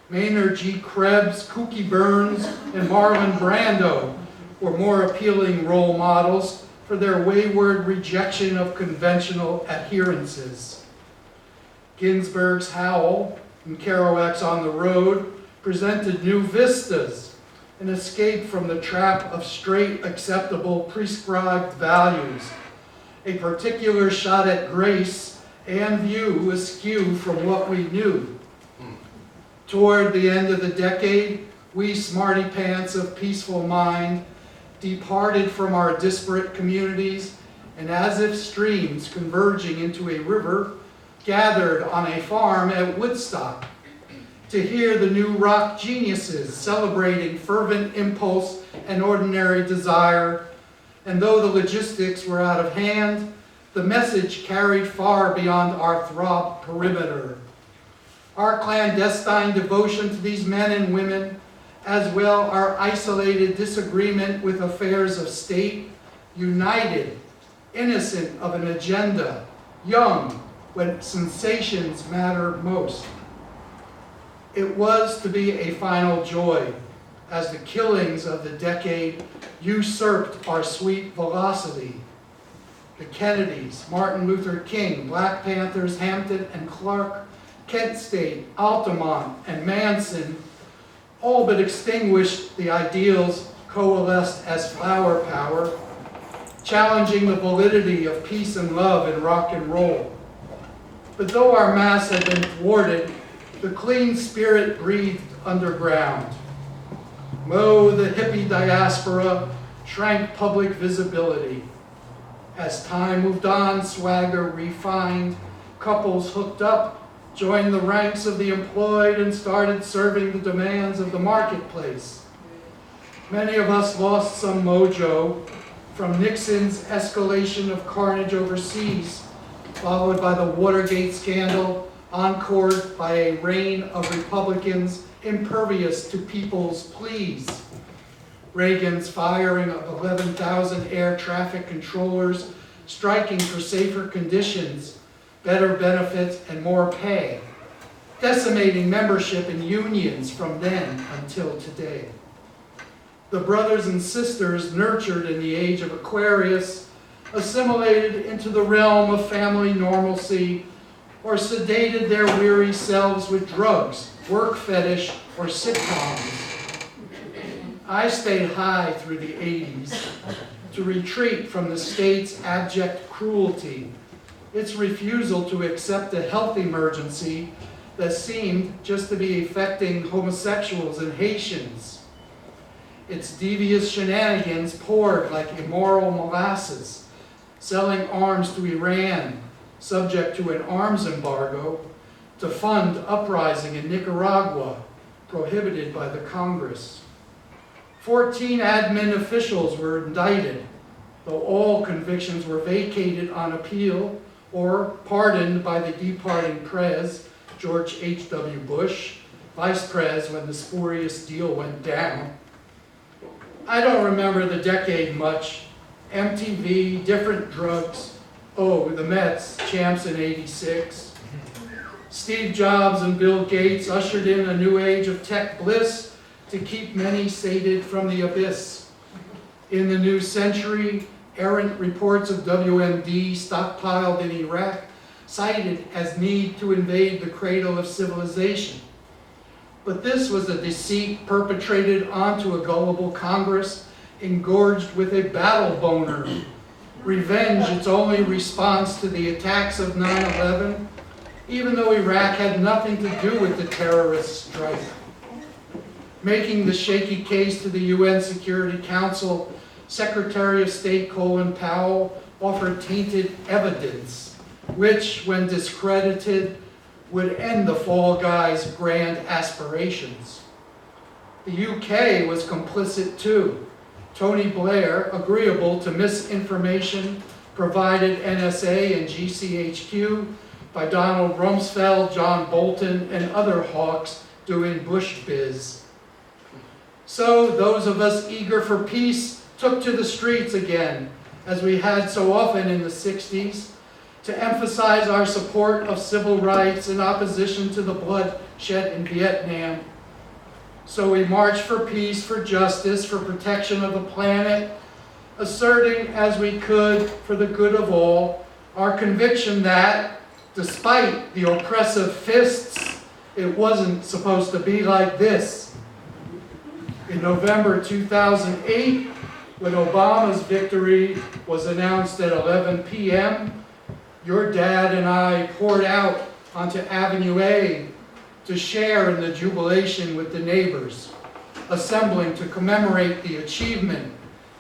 Maynard G. Krebs, Kooky Burns, and Marlon Brando were more appealing role models for their wayward rejection of conventional adherences. Ginsberg's Howl and Kerouac's On the Road presented new vistas, an escape from the trap of straight, acceptable, prescribed values, a particular shot at grace and view askew from what we knew. Toward the end of the decade, we smarty pants of peaceful mind departed from our disparate communities, and as if streams converging into a river, gathered on a farm at Woodstock to hear the new rock geniuses celebrating fervent impulse and ordinary desire. And though the logistics were out of hand, the message carried far beyond our throb perimeter. Our clandestine devotion to these men and women, as well our isolated disagreement with affairs of state, united, innocent of an agenda, young, when sensations matter most. It was to be a final joy, as the killings of the decade usurped our sweet velocity. The Kennedys, Martin Luther King, Black Panthers, Hampton and Clark, Kent State, Altamont, and Manson all but extinguished the ideals coalesced as flower power, challenging the validity of peace and love in rock and roll. But though our mass had been thwarted, the clean spirit breathed underground. Lo, the hippie diaspora shrank public visibility. As time moved on, swagger refined, couples hooked up, joined the ranks of the employed, and started serving the demands of the marketplace. Many of us lost some mojo from Nixon's escalation of carnage overseas, followed by the Watergate scandal, encored by a reign of Republicans impervious to people's pleas. Reagan's firing of 11,000 air traffic controllers striking for safer conditions, better benefits, and more pay, decimating membership in unions from then until today. The brothers and sisters nurtured in the age of Aquarius, assimilated into the realm of family normalcy, or sedated their weary selves with drugs, work fetish, or sitcoms. I stayed high through the 80s to retreat from the state's abject cruelty, its refusal to accept a health emergency that seemed just to be affecting homosexuals and Haitians. Its devious shenanigans poured like immoral molasses, selling arms to Iran, subject to an arms embargo, to fund uprising in Nicaragua, prohibited by the Congress. 14 admin officials were indicted, though all convictions were vacated on appeal or pardoned by the departing Prez, George H.W. Bush, Vice Prez when the spurious deal went down. I don't remember the decade much. MTV, different drugs. Oh, the Mets, champs in '86. Steve Jobs and Bill Gates ushered in a new age of tech bliss to keep many sated from the abyss. In the new century, errant reports of WMD stockpiled in Iraq cited as need to invade the cradle of civilization. But this was a deceit perpetrated onto a gullible Congress engorged with a battle boner. Revenge, its only response to the attacks of 9/11, even though Iraq had nothing to do with the terrorist strike. Making the shaky case to the UN Security Council, Secretary of State Colin Powell offered tainted evidence, which, when discredited, would end the Fall Guys' grand aspirations. The UK was complicit too. Tony Blair, agreeable to misinformation, provided NSA and GCHQ by Donald Rumsfeld, John Bolton, and other hawks doing Bush biz. So those of us eager for peace took to the streets again, as we had so often in the 60s, to emphasize our support of civil rights in opposition to the bloodshed in Vietnam. So we marched for peace, for justice, for protection of the planet, asserting as we could, for the good of all, our conviction that, despite the oppressive fists, it wasn't supposed to be like this. In November 2008, when Obama's victory was announced at 11 p.m., your dad and I poured out onto Avenue A to share in the jubilation with the neighbors, assembling to commemorate the achievement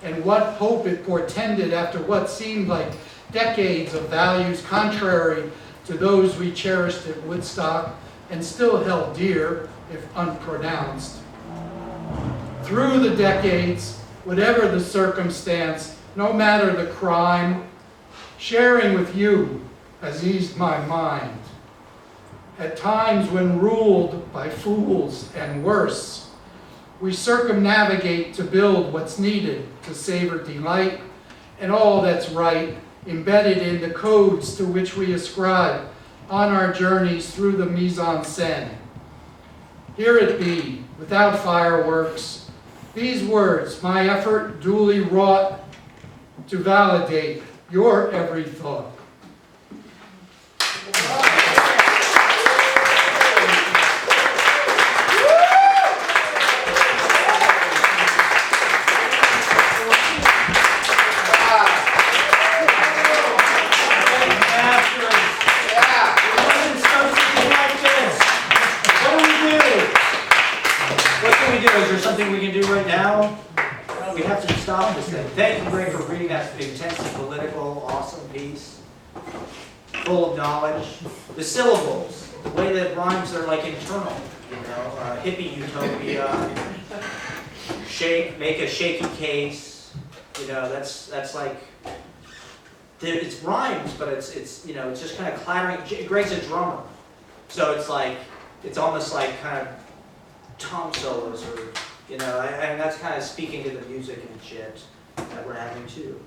and what hope it portended after what seemed like decades of values contrary to those we cherished at Woodstock and still held dear, if unpronounced. Through the decades, whatever the circumstance, no matter the crime, sharing with you has eased my mind. At times when ruled by fools and worse, we circumnavigate to build what's needed to savor delight and all that's right, embedded in the codes to which we ascribe on our journeys through the mise-en-scène. Here it be, without fireworks, these words, my effort duly wrought to validate your every thought. Is there something we can do right now? We have to stop this thing. Thank you, Greg, for reading that intensely political, awesome piece. Full of knowledge. The syllables, the way that rhymes are like internal, you know, hippie utopia, shake, make a shaky case, you know, that's like, it's rhymes, but it's you know, it's just kind of clattering. Greg's a drummer, so it's like, it's almost like kind of tom solos or You know, and that's kind of speaking to the music and shit that we're having too.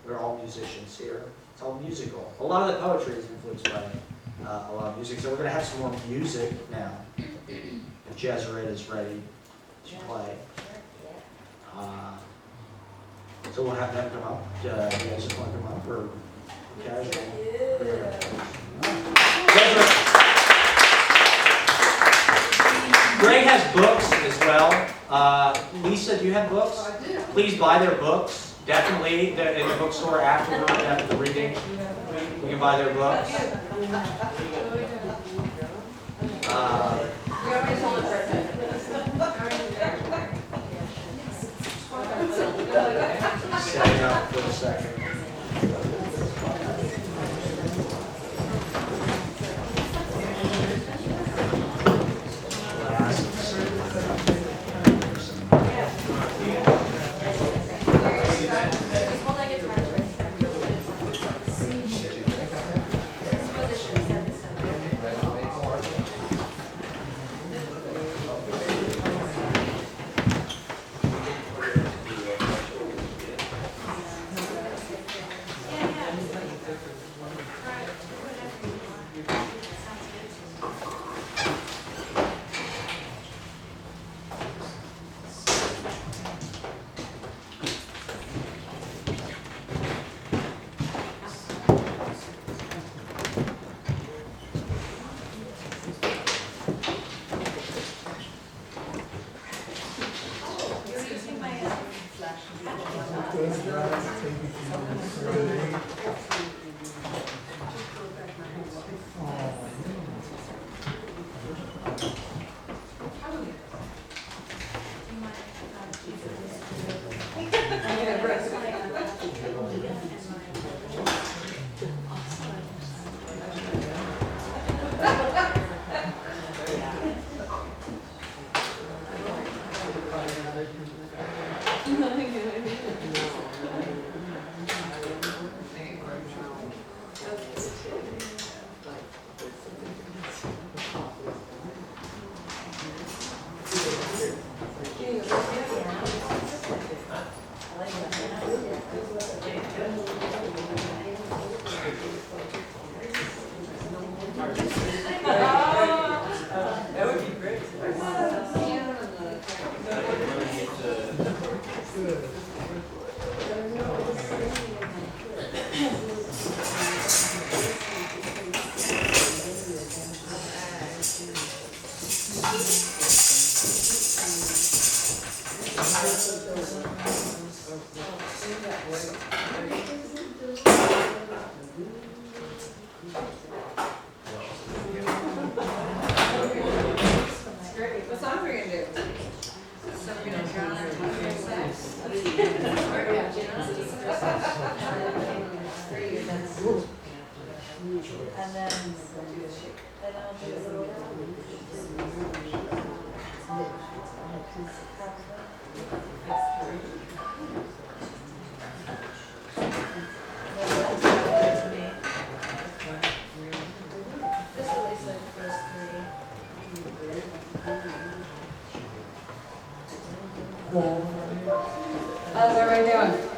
We're all musicians here. It's all musical. A lot of the poetry is influenced by a lot of music. So we're going to have some more music now. The gesserit is ready to play. So we'll have them come up. Do you guys just want to come up or casual? Greg has books as well. Lisa, do you have books? I do. Please buy their books. Definitely in the bookstore after the reading. We can buy their books. Setting up for a second. How's everybody doing?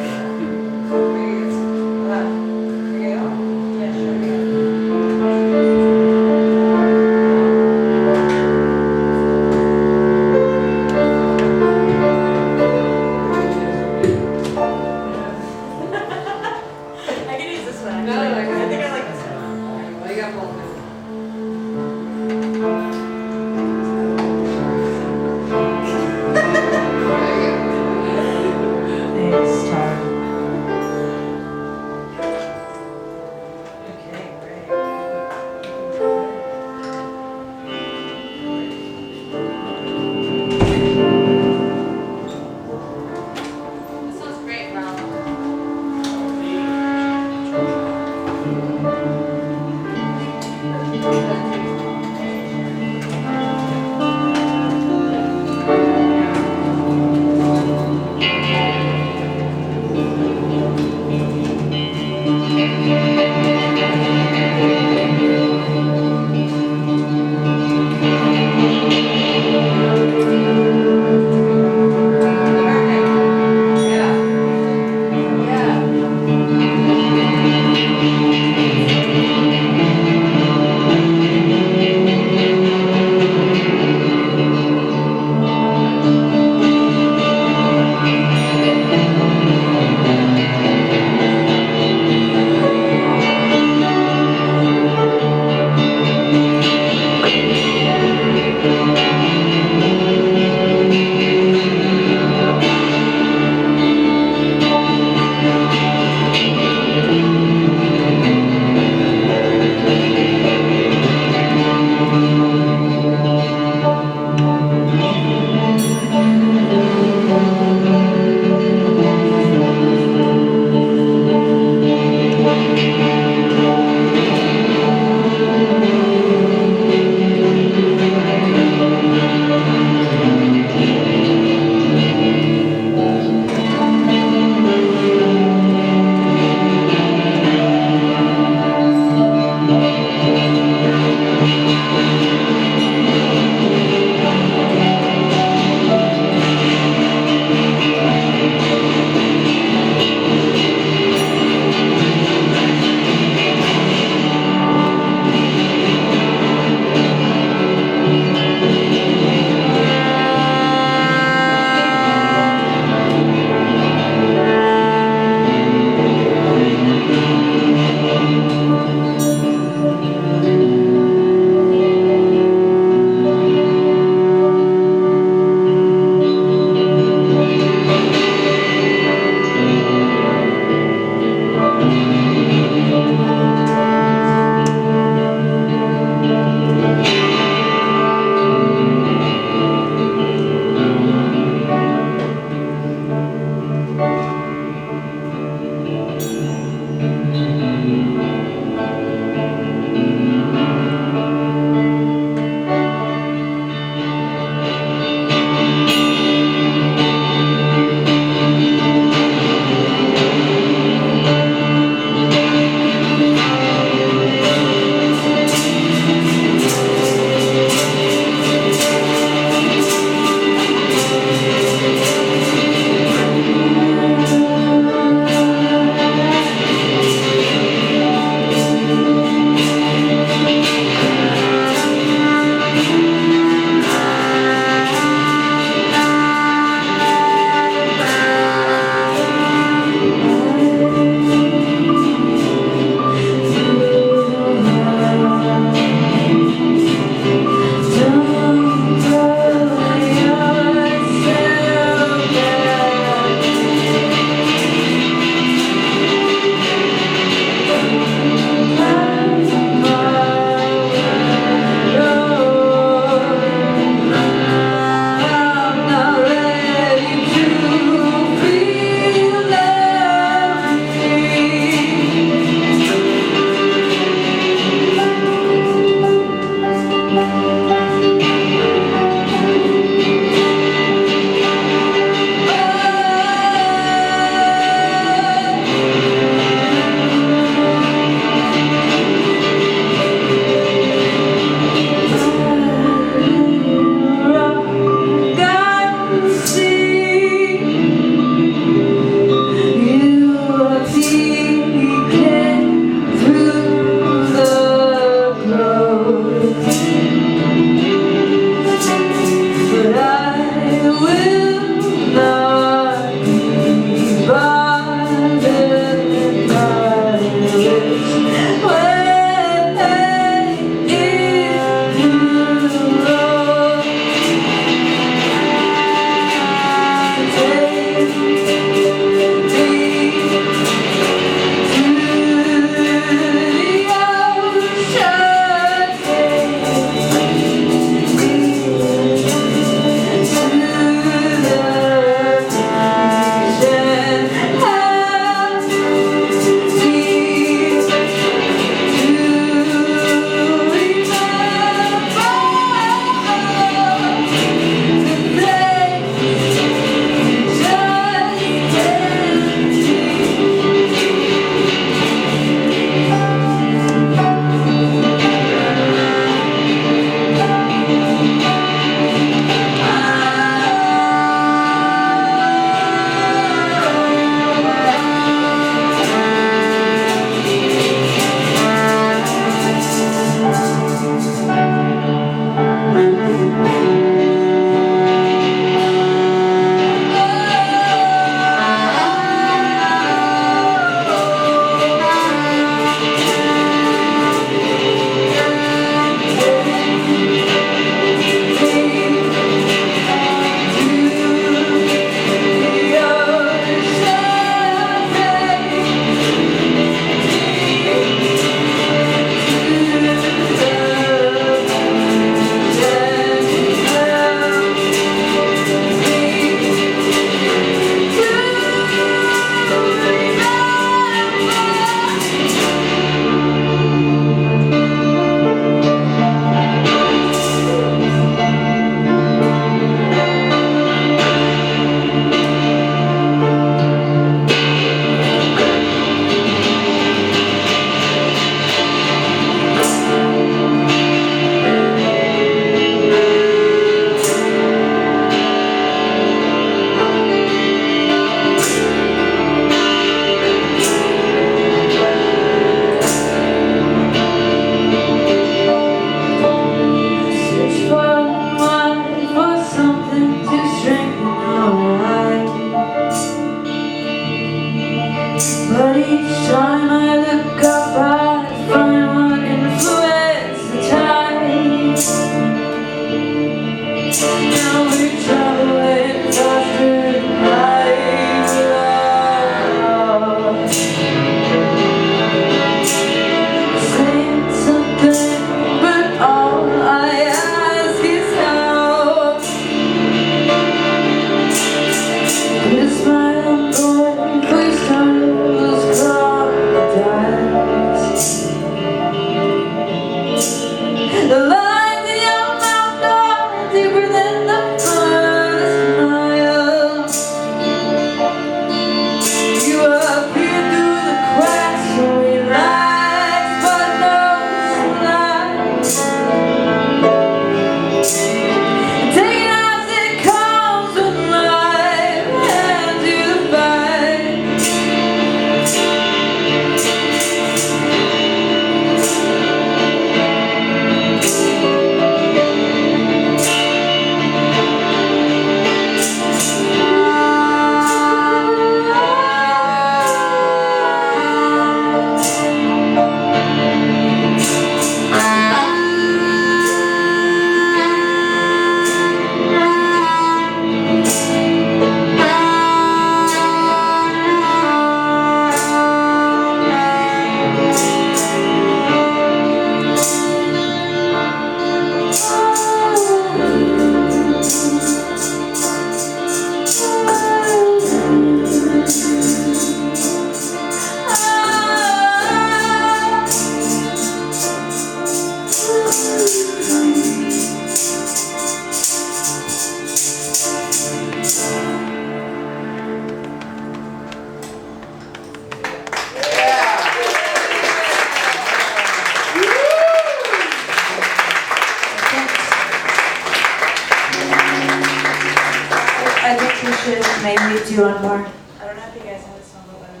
Maybe do one more. I don't know if you guys know this song, but let me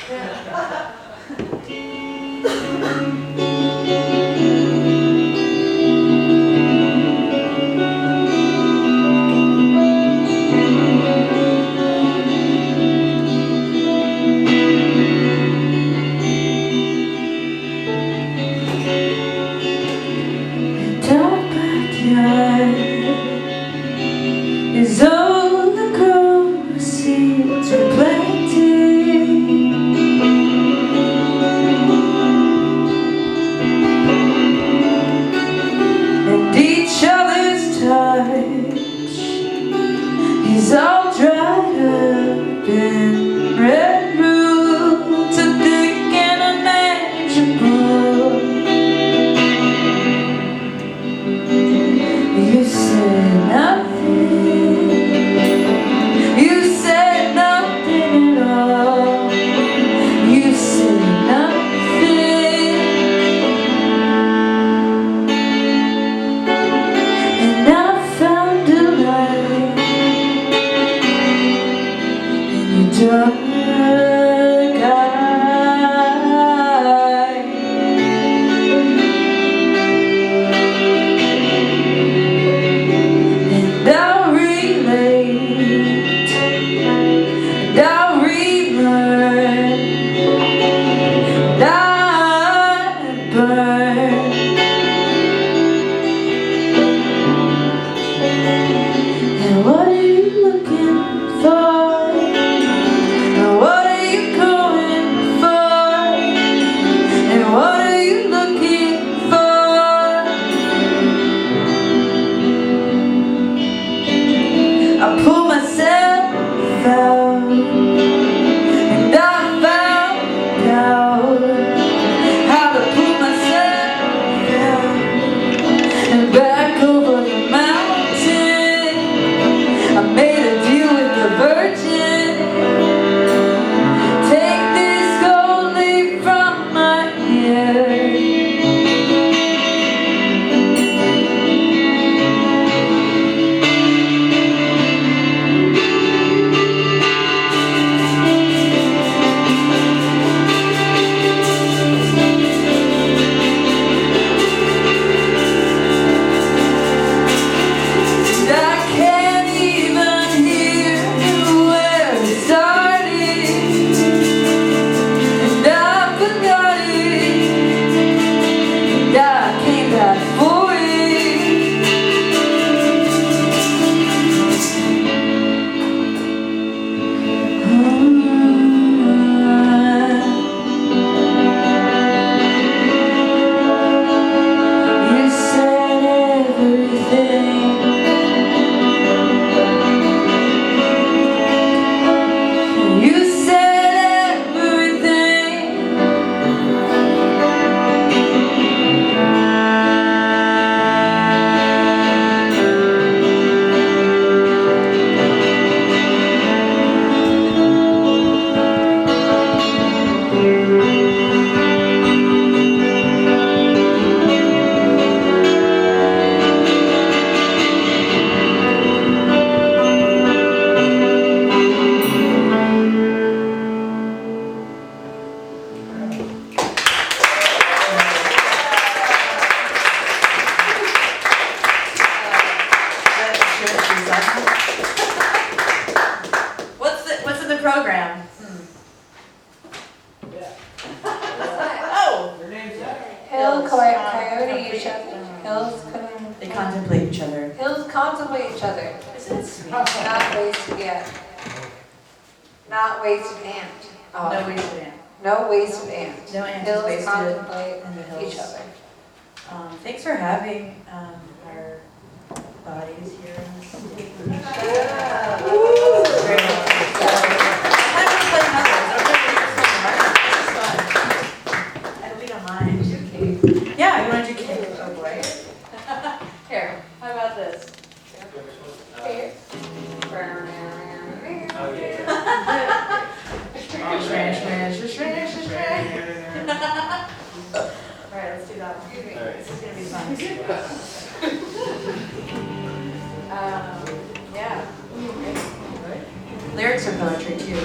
hear it. Dark backyard is all the grass seeds were planted, and each other's touch is all dried up and red roots are thick and unmanageable. You said nothing. You said nothing at all. You said nothing. And I found a light in your dark eye. And I'll relate, and I'll relearn, and I'll burn. And what are you looking for? And what are you going for? And what are you looking for? I pull myself out, and I found out how to pull myself out and back over the mountain. I made a deal with the Virgin. Take this gold leaf from my ear. And I can't even hear where it started, and I forgot it, and I came back for it. You said everything. You said everything. What's in the program? Oh! Coyote each other. They contemplate each other. Hills contemplate each other. Isn't it sweet? Not wasted yet. Not wasted ant. No wasted ant. No wasted ant. No ant is Hills wasted contemplate in the hills. each other. Thanks for having our bodies here. Very much. I want to play another. I hope you don't mind. Yeah, you want to do cake? Oh boy. Here, how about this? Here. Alright, let's do that one. This is gonna be fun. Yeah. Lyrics are poetry too.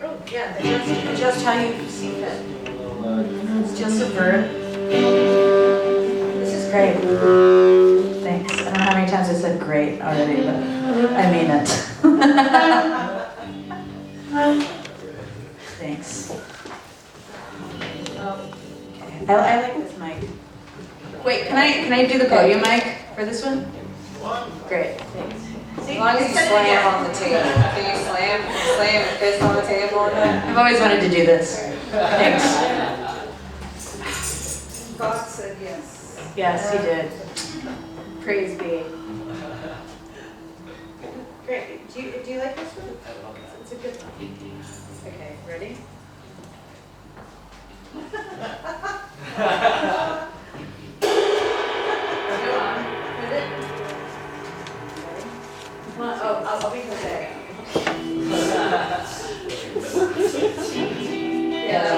Oh, yeah, adjust how you see fit. It's just a verb. This is great. Thanks. I don't know how many times I said great already, but I mean it. Thanks. Okay. I like this mic. Wait, can I do the podium mic for this one? Great, thanks. As long as you slam on the table. Can you slam your fist on the table? I've always wanted to do this. Thanks. God said yes. Yes, he did. Praise be. Great. Do you like this one? It's a good one. Okay, ready? I'll be Jose. Yeah.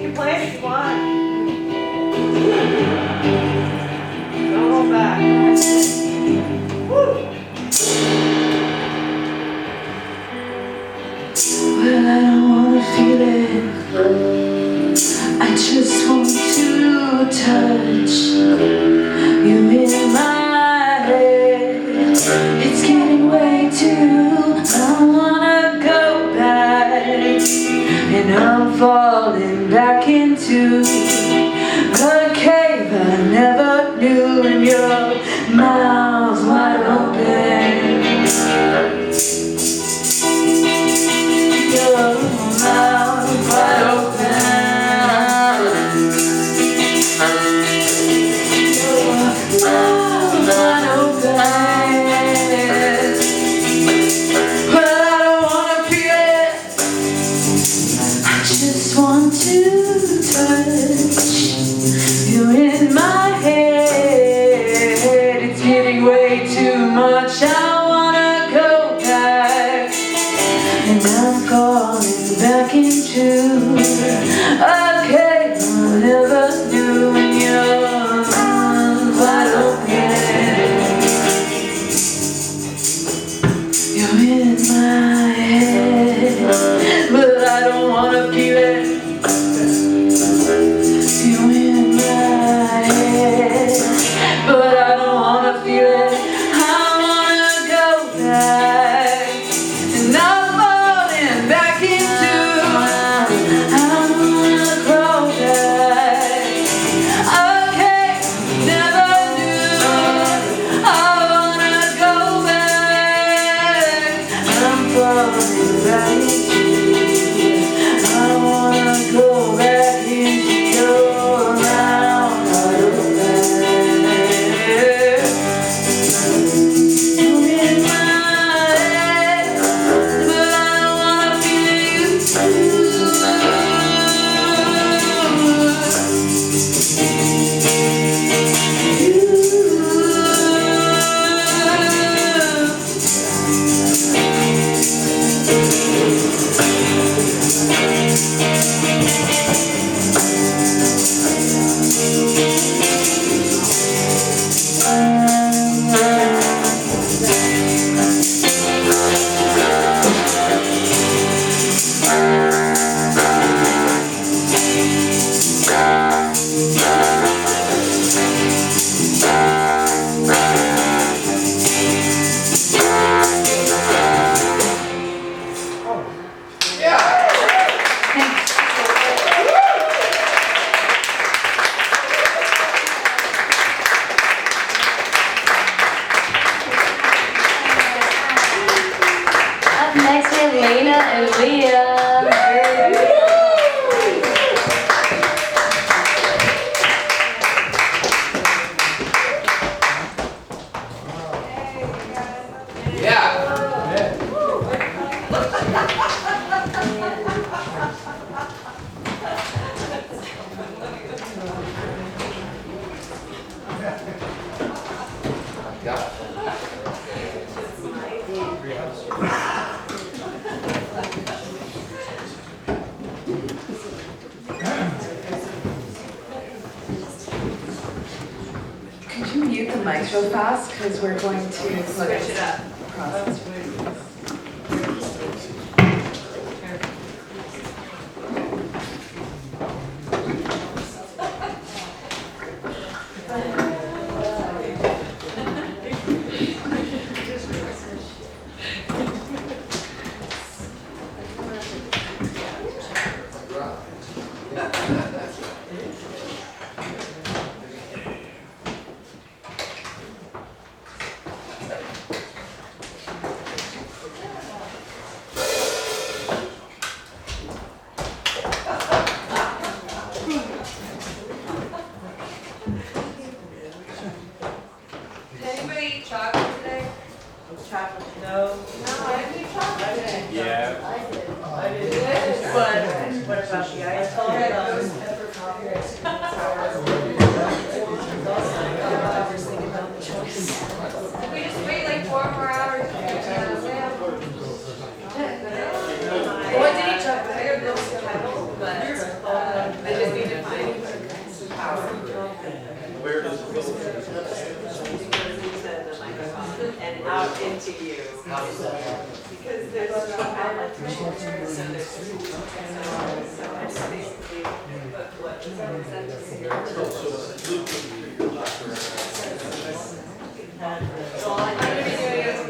You play if you want. Don't hold back. Well, I don't wanna feel it. I just want to touch you in my head. It's getting way too. I wanna go back, and I'm falling back into the cave I never knew. And your mouth's wide open. Your mouth wide open. Your mouth wide open. Well, I don't wanna feel it. I just want to touch you in my head. It's getting way too much. I wanna go back, and I'm falling back into a cave I never knew. When your mouth wide open, you're in my head, but I don't wanna feel it. You're in my head, but I don't wanna feel it. I wanna go back, and I'm falling back into. I wanna crawl back. Okay, never knew. I wanna go back. I'm falling back into. I wanna go back into your mouth. You're in my head, but I don't wanna feel you too. Up next we have Laena and Leah. Could you mute the mics real fast, because we're going to switch it up. Anybody eat chocolate today? Chocolate, no. No, I didn't eat chocolate today. Yeah. But what about the ice We just wait like 4 more hours. Well, I did eat chocolate. I got those kettle, but I just need to find power. Where does it go? And out into you. Because there's no outlet to it, so there's so it's basically what does that make sense? So all I'm gonna be doing is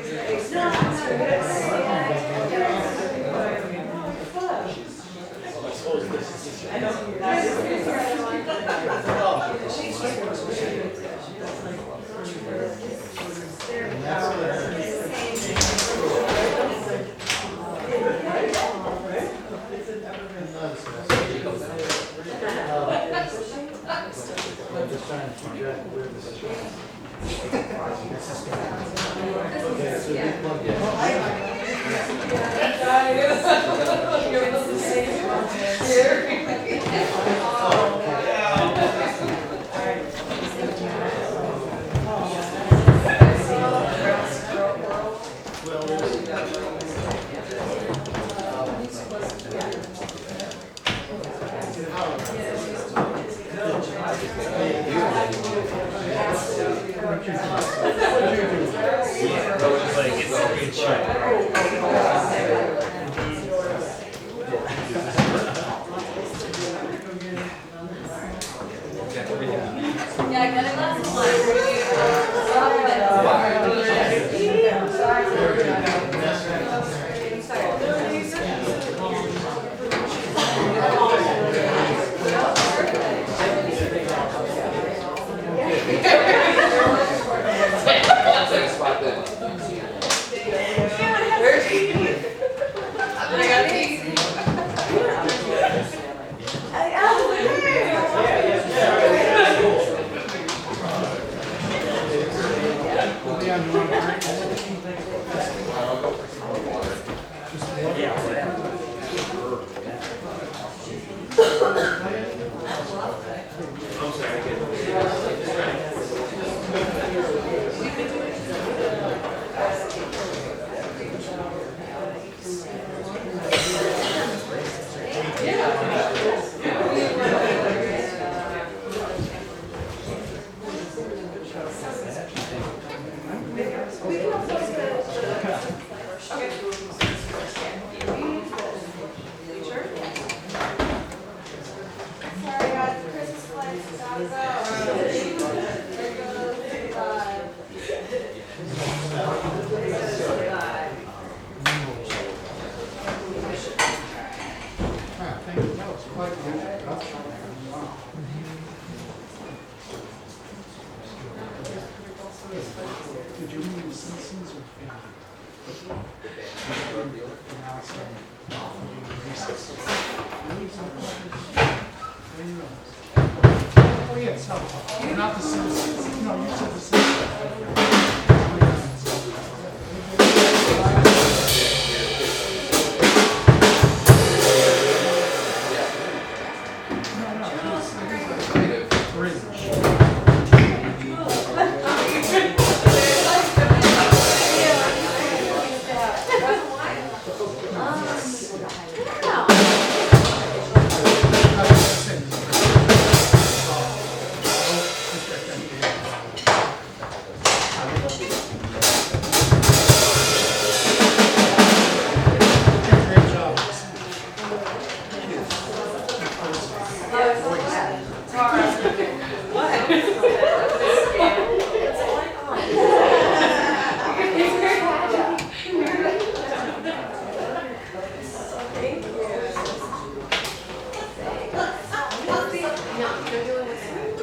Yeah, I got a glass of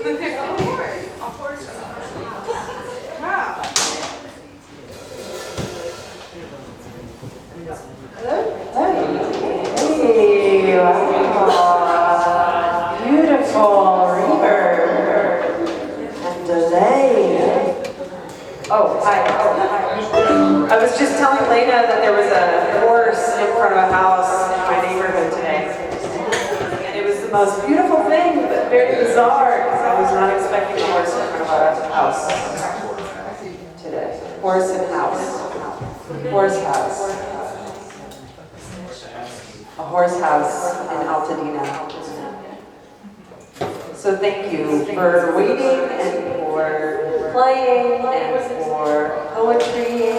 Hey, wow. Beautiful river and delay. Oh, hi. I was just telling Laena that there was a horse in front of a house in my neighborhood today. And it was the most beautiful thing, but very bizarre, because I was not expecting a horse in front of a house today. Horse and house. Horse house. A horse house in Altadena. So thank you for waiting and for playing and for poetry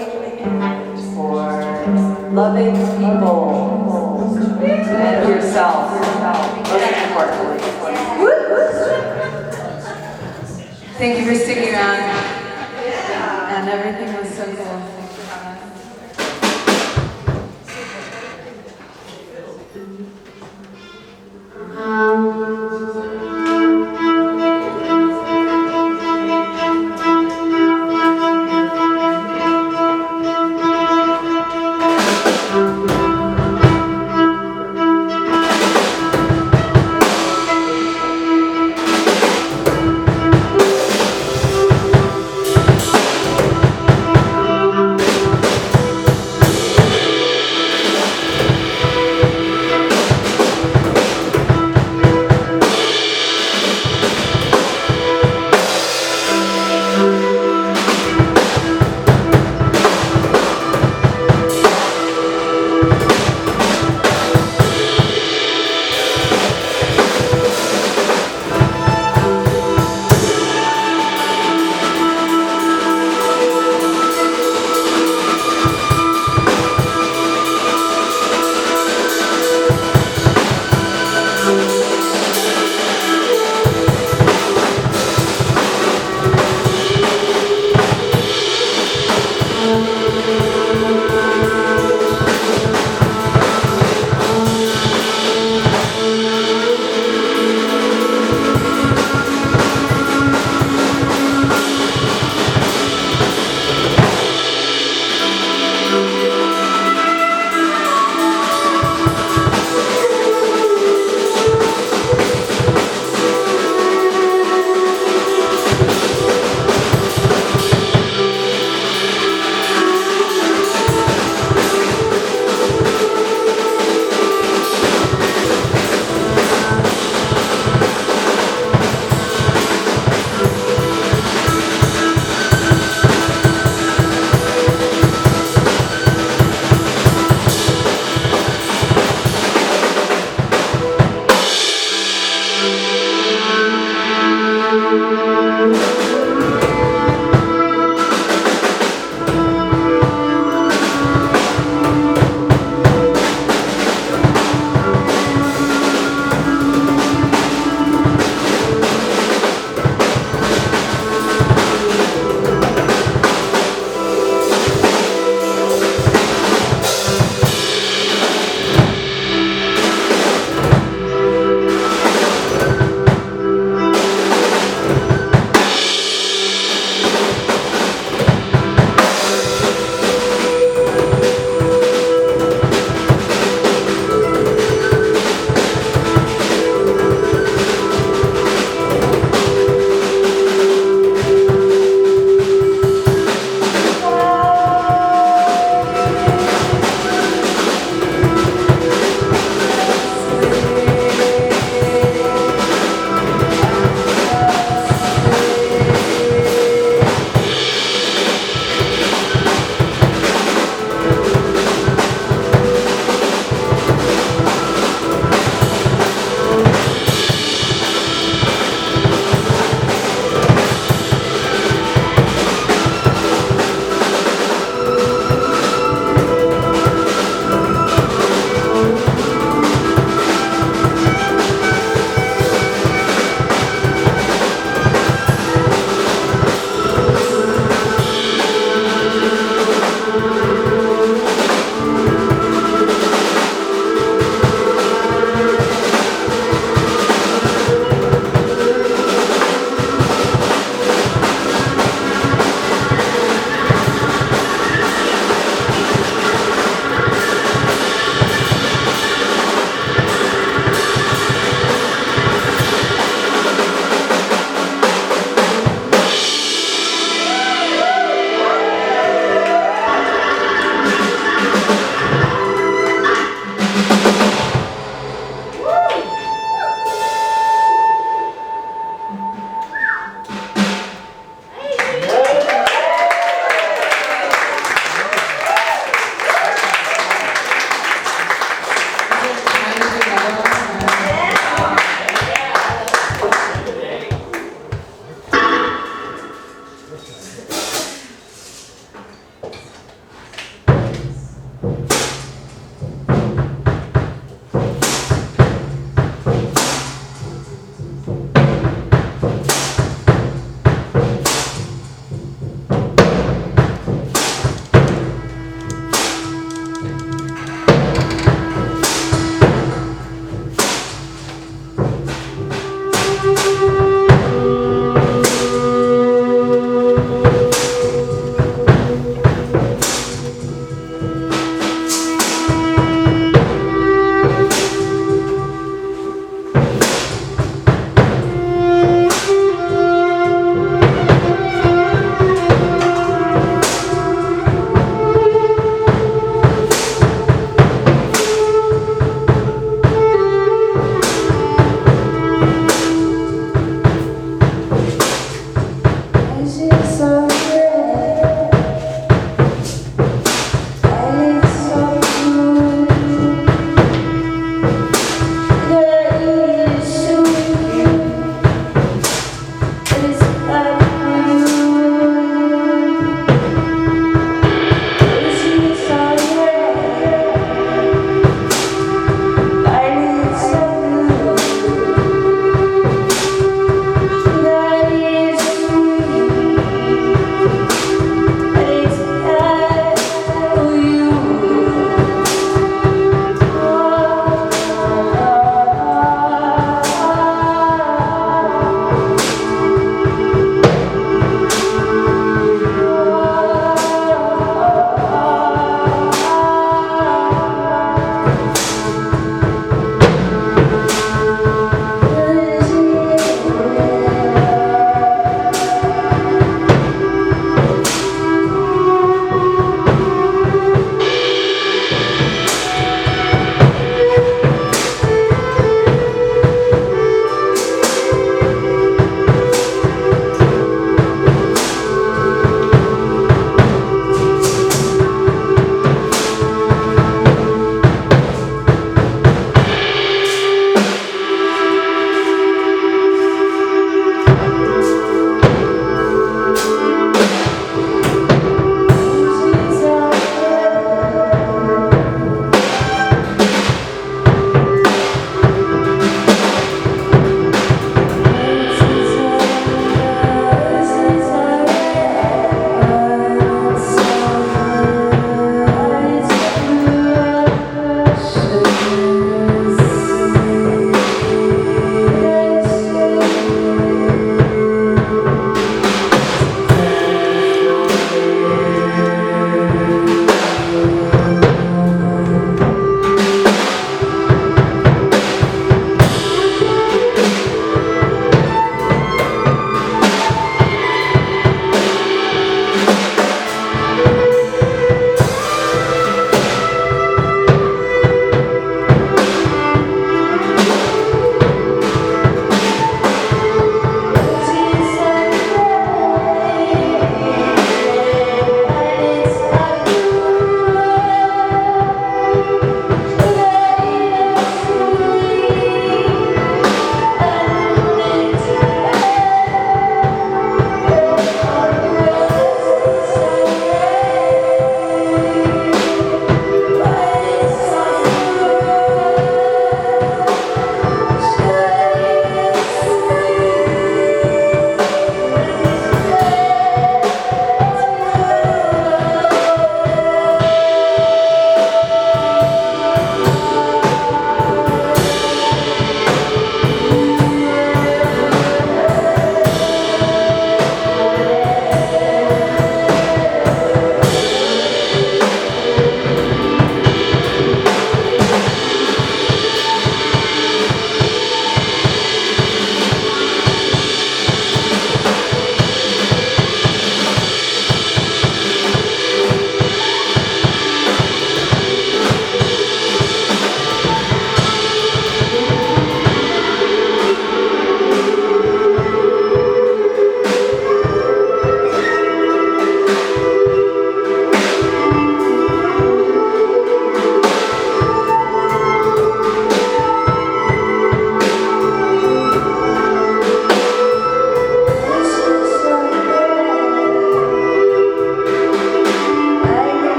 and for loving people and yourself, most importantly. Thank you for sticking around. And everything was so cool.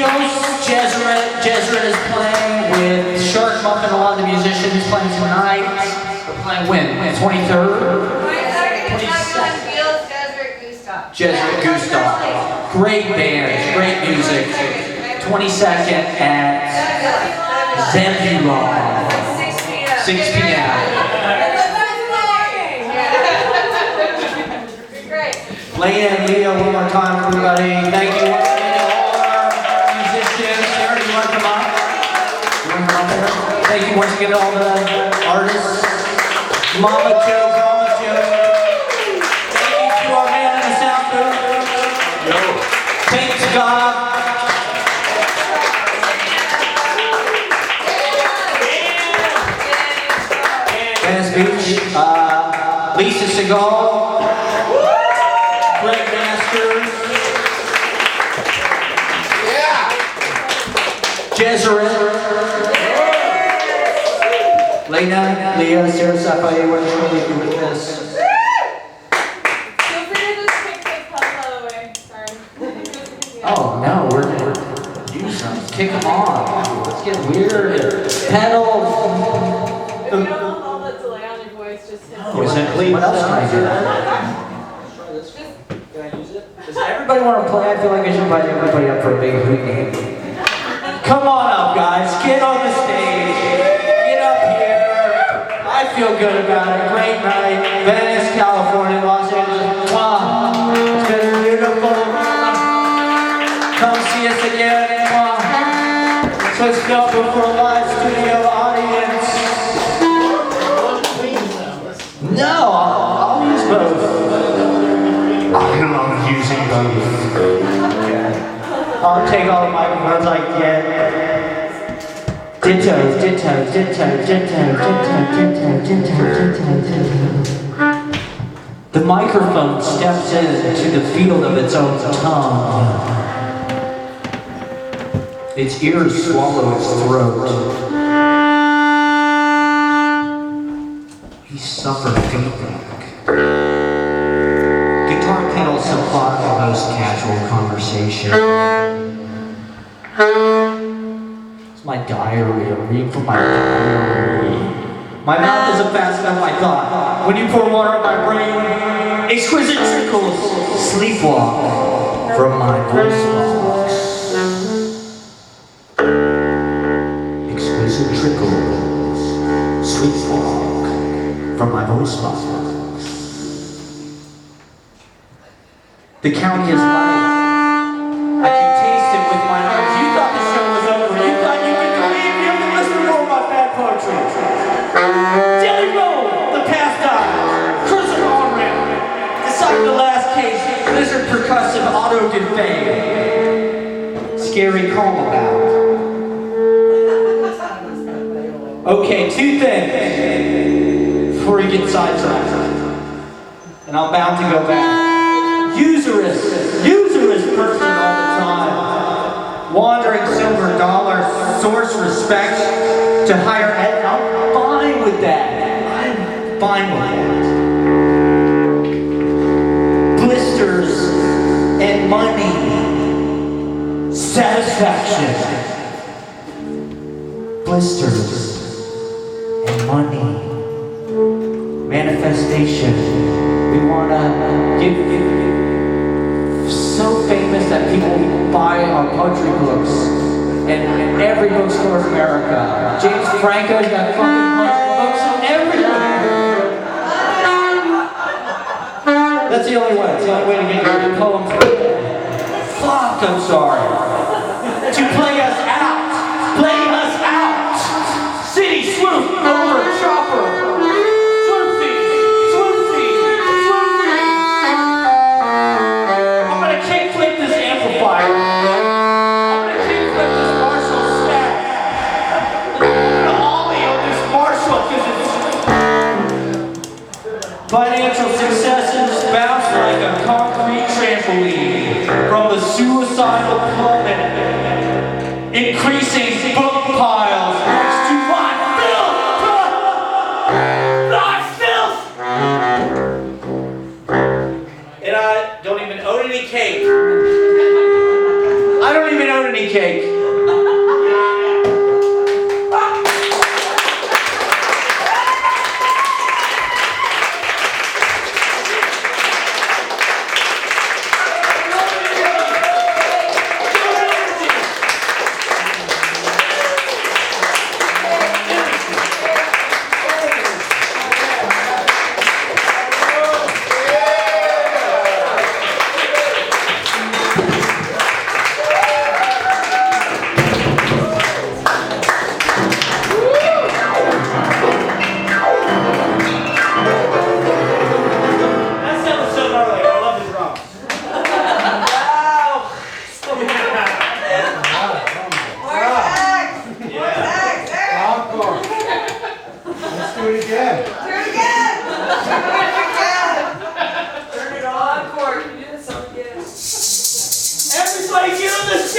Leo's Gesserit. Gesserit is playing with Shark Muffin, a lot of the musicians playing tonight. We're playing when? 23rd? 22nd. Gesserit Gustav. Great band, great music. 22nd at Zembula. 6 p.m. Laena and Leo, one more time, everybody. Thank you once again to all our musicians. Sarah, do you want to come up? You want to come up there? Thank you once again to all the artists. Mamajoe, vramajoe. Thank you to our man in the sound booth. Thanks to God. Venice Beach. Lisa Segal. Great masters. Yeah. Gesserit. Laena, Leo, Sarah, Safaie, what are you going to do with this? Feel free to just take the pedal away. Sorry. Oh no, we're use them. Kick them off. Let's get weird. Pedals. If you don't want all that delay on your voice, just hit What else can I do? Does everybody want to play? I feel like I should invite everybody up for a big hoot game. Come on up, guys. Get on the stage. Get up here. I feel good about it. Great night. Venice, California, Los Angeles. Wow. It's been beautiful. Come see us again. Wow. So let's go for a live studio audience. No, I'll use both. I love using both. I'll take all the microphones I get. Ditto, ditto, ditto, ditto, ditto, ditto, ditto. The microphone steps into the field of its own tongue. Its ears swallow its throat. He suffered feedback. Guitar pedals supply the most casual conversation. It's my diary. I'm reading from my diary. My mouth isn't fast enough, I thought. When you pour water on my brain, exquisite trickles sleepwalk from my voice box. Exquisite trickles sleepwalk from my voice box. The county is light. I can taste it with my nose. You thought the show was over. You thought you could believe you have to listen to more of my bad poetry. Jelly Roll, the past dies. Cruiser on-ramp. Decide the last case. Blizzard percussive auto defame. Scary call about. Okay, two things before we get sidetracked. And I'm bound to go back. Usurious person all the time. Wandering silver dollar, source respect to higher ed. I'm fine with that. I'm fine with that. Blisters and money. Satisfaction. Blisters and money. Manifestation. We want to give so famous that people buy our poetry books in every bookstore in America. James Franco's got fucking books everywhere. That's the only way. It's the only way to get your poems. Fuck, I'm sorry. To play us out. Play us out. City swoop over chopper. Financial successes bounce like a concrete trampoline from the suicidal plummet, increasing book piles next to my filth! My filth! And I don't even own any cake. I don't even own any cake. Everybody give him the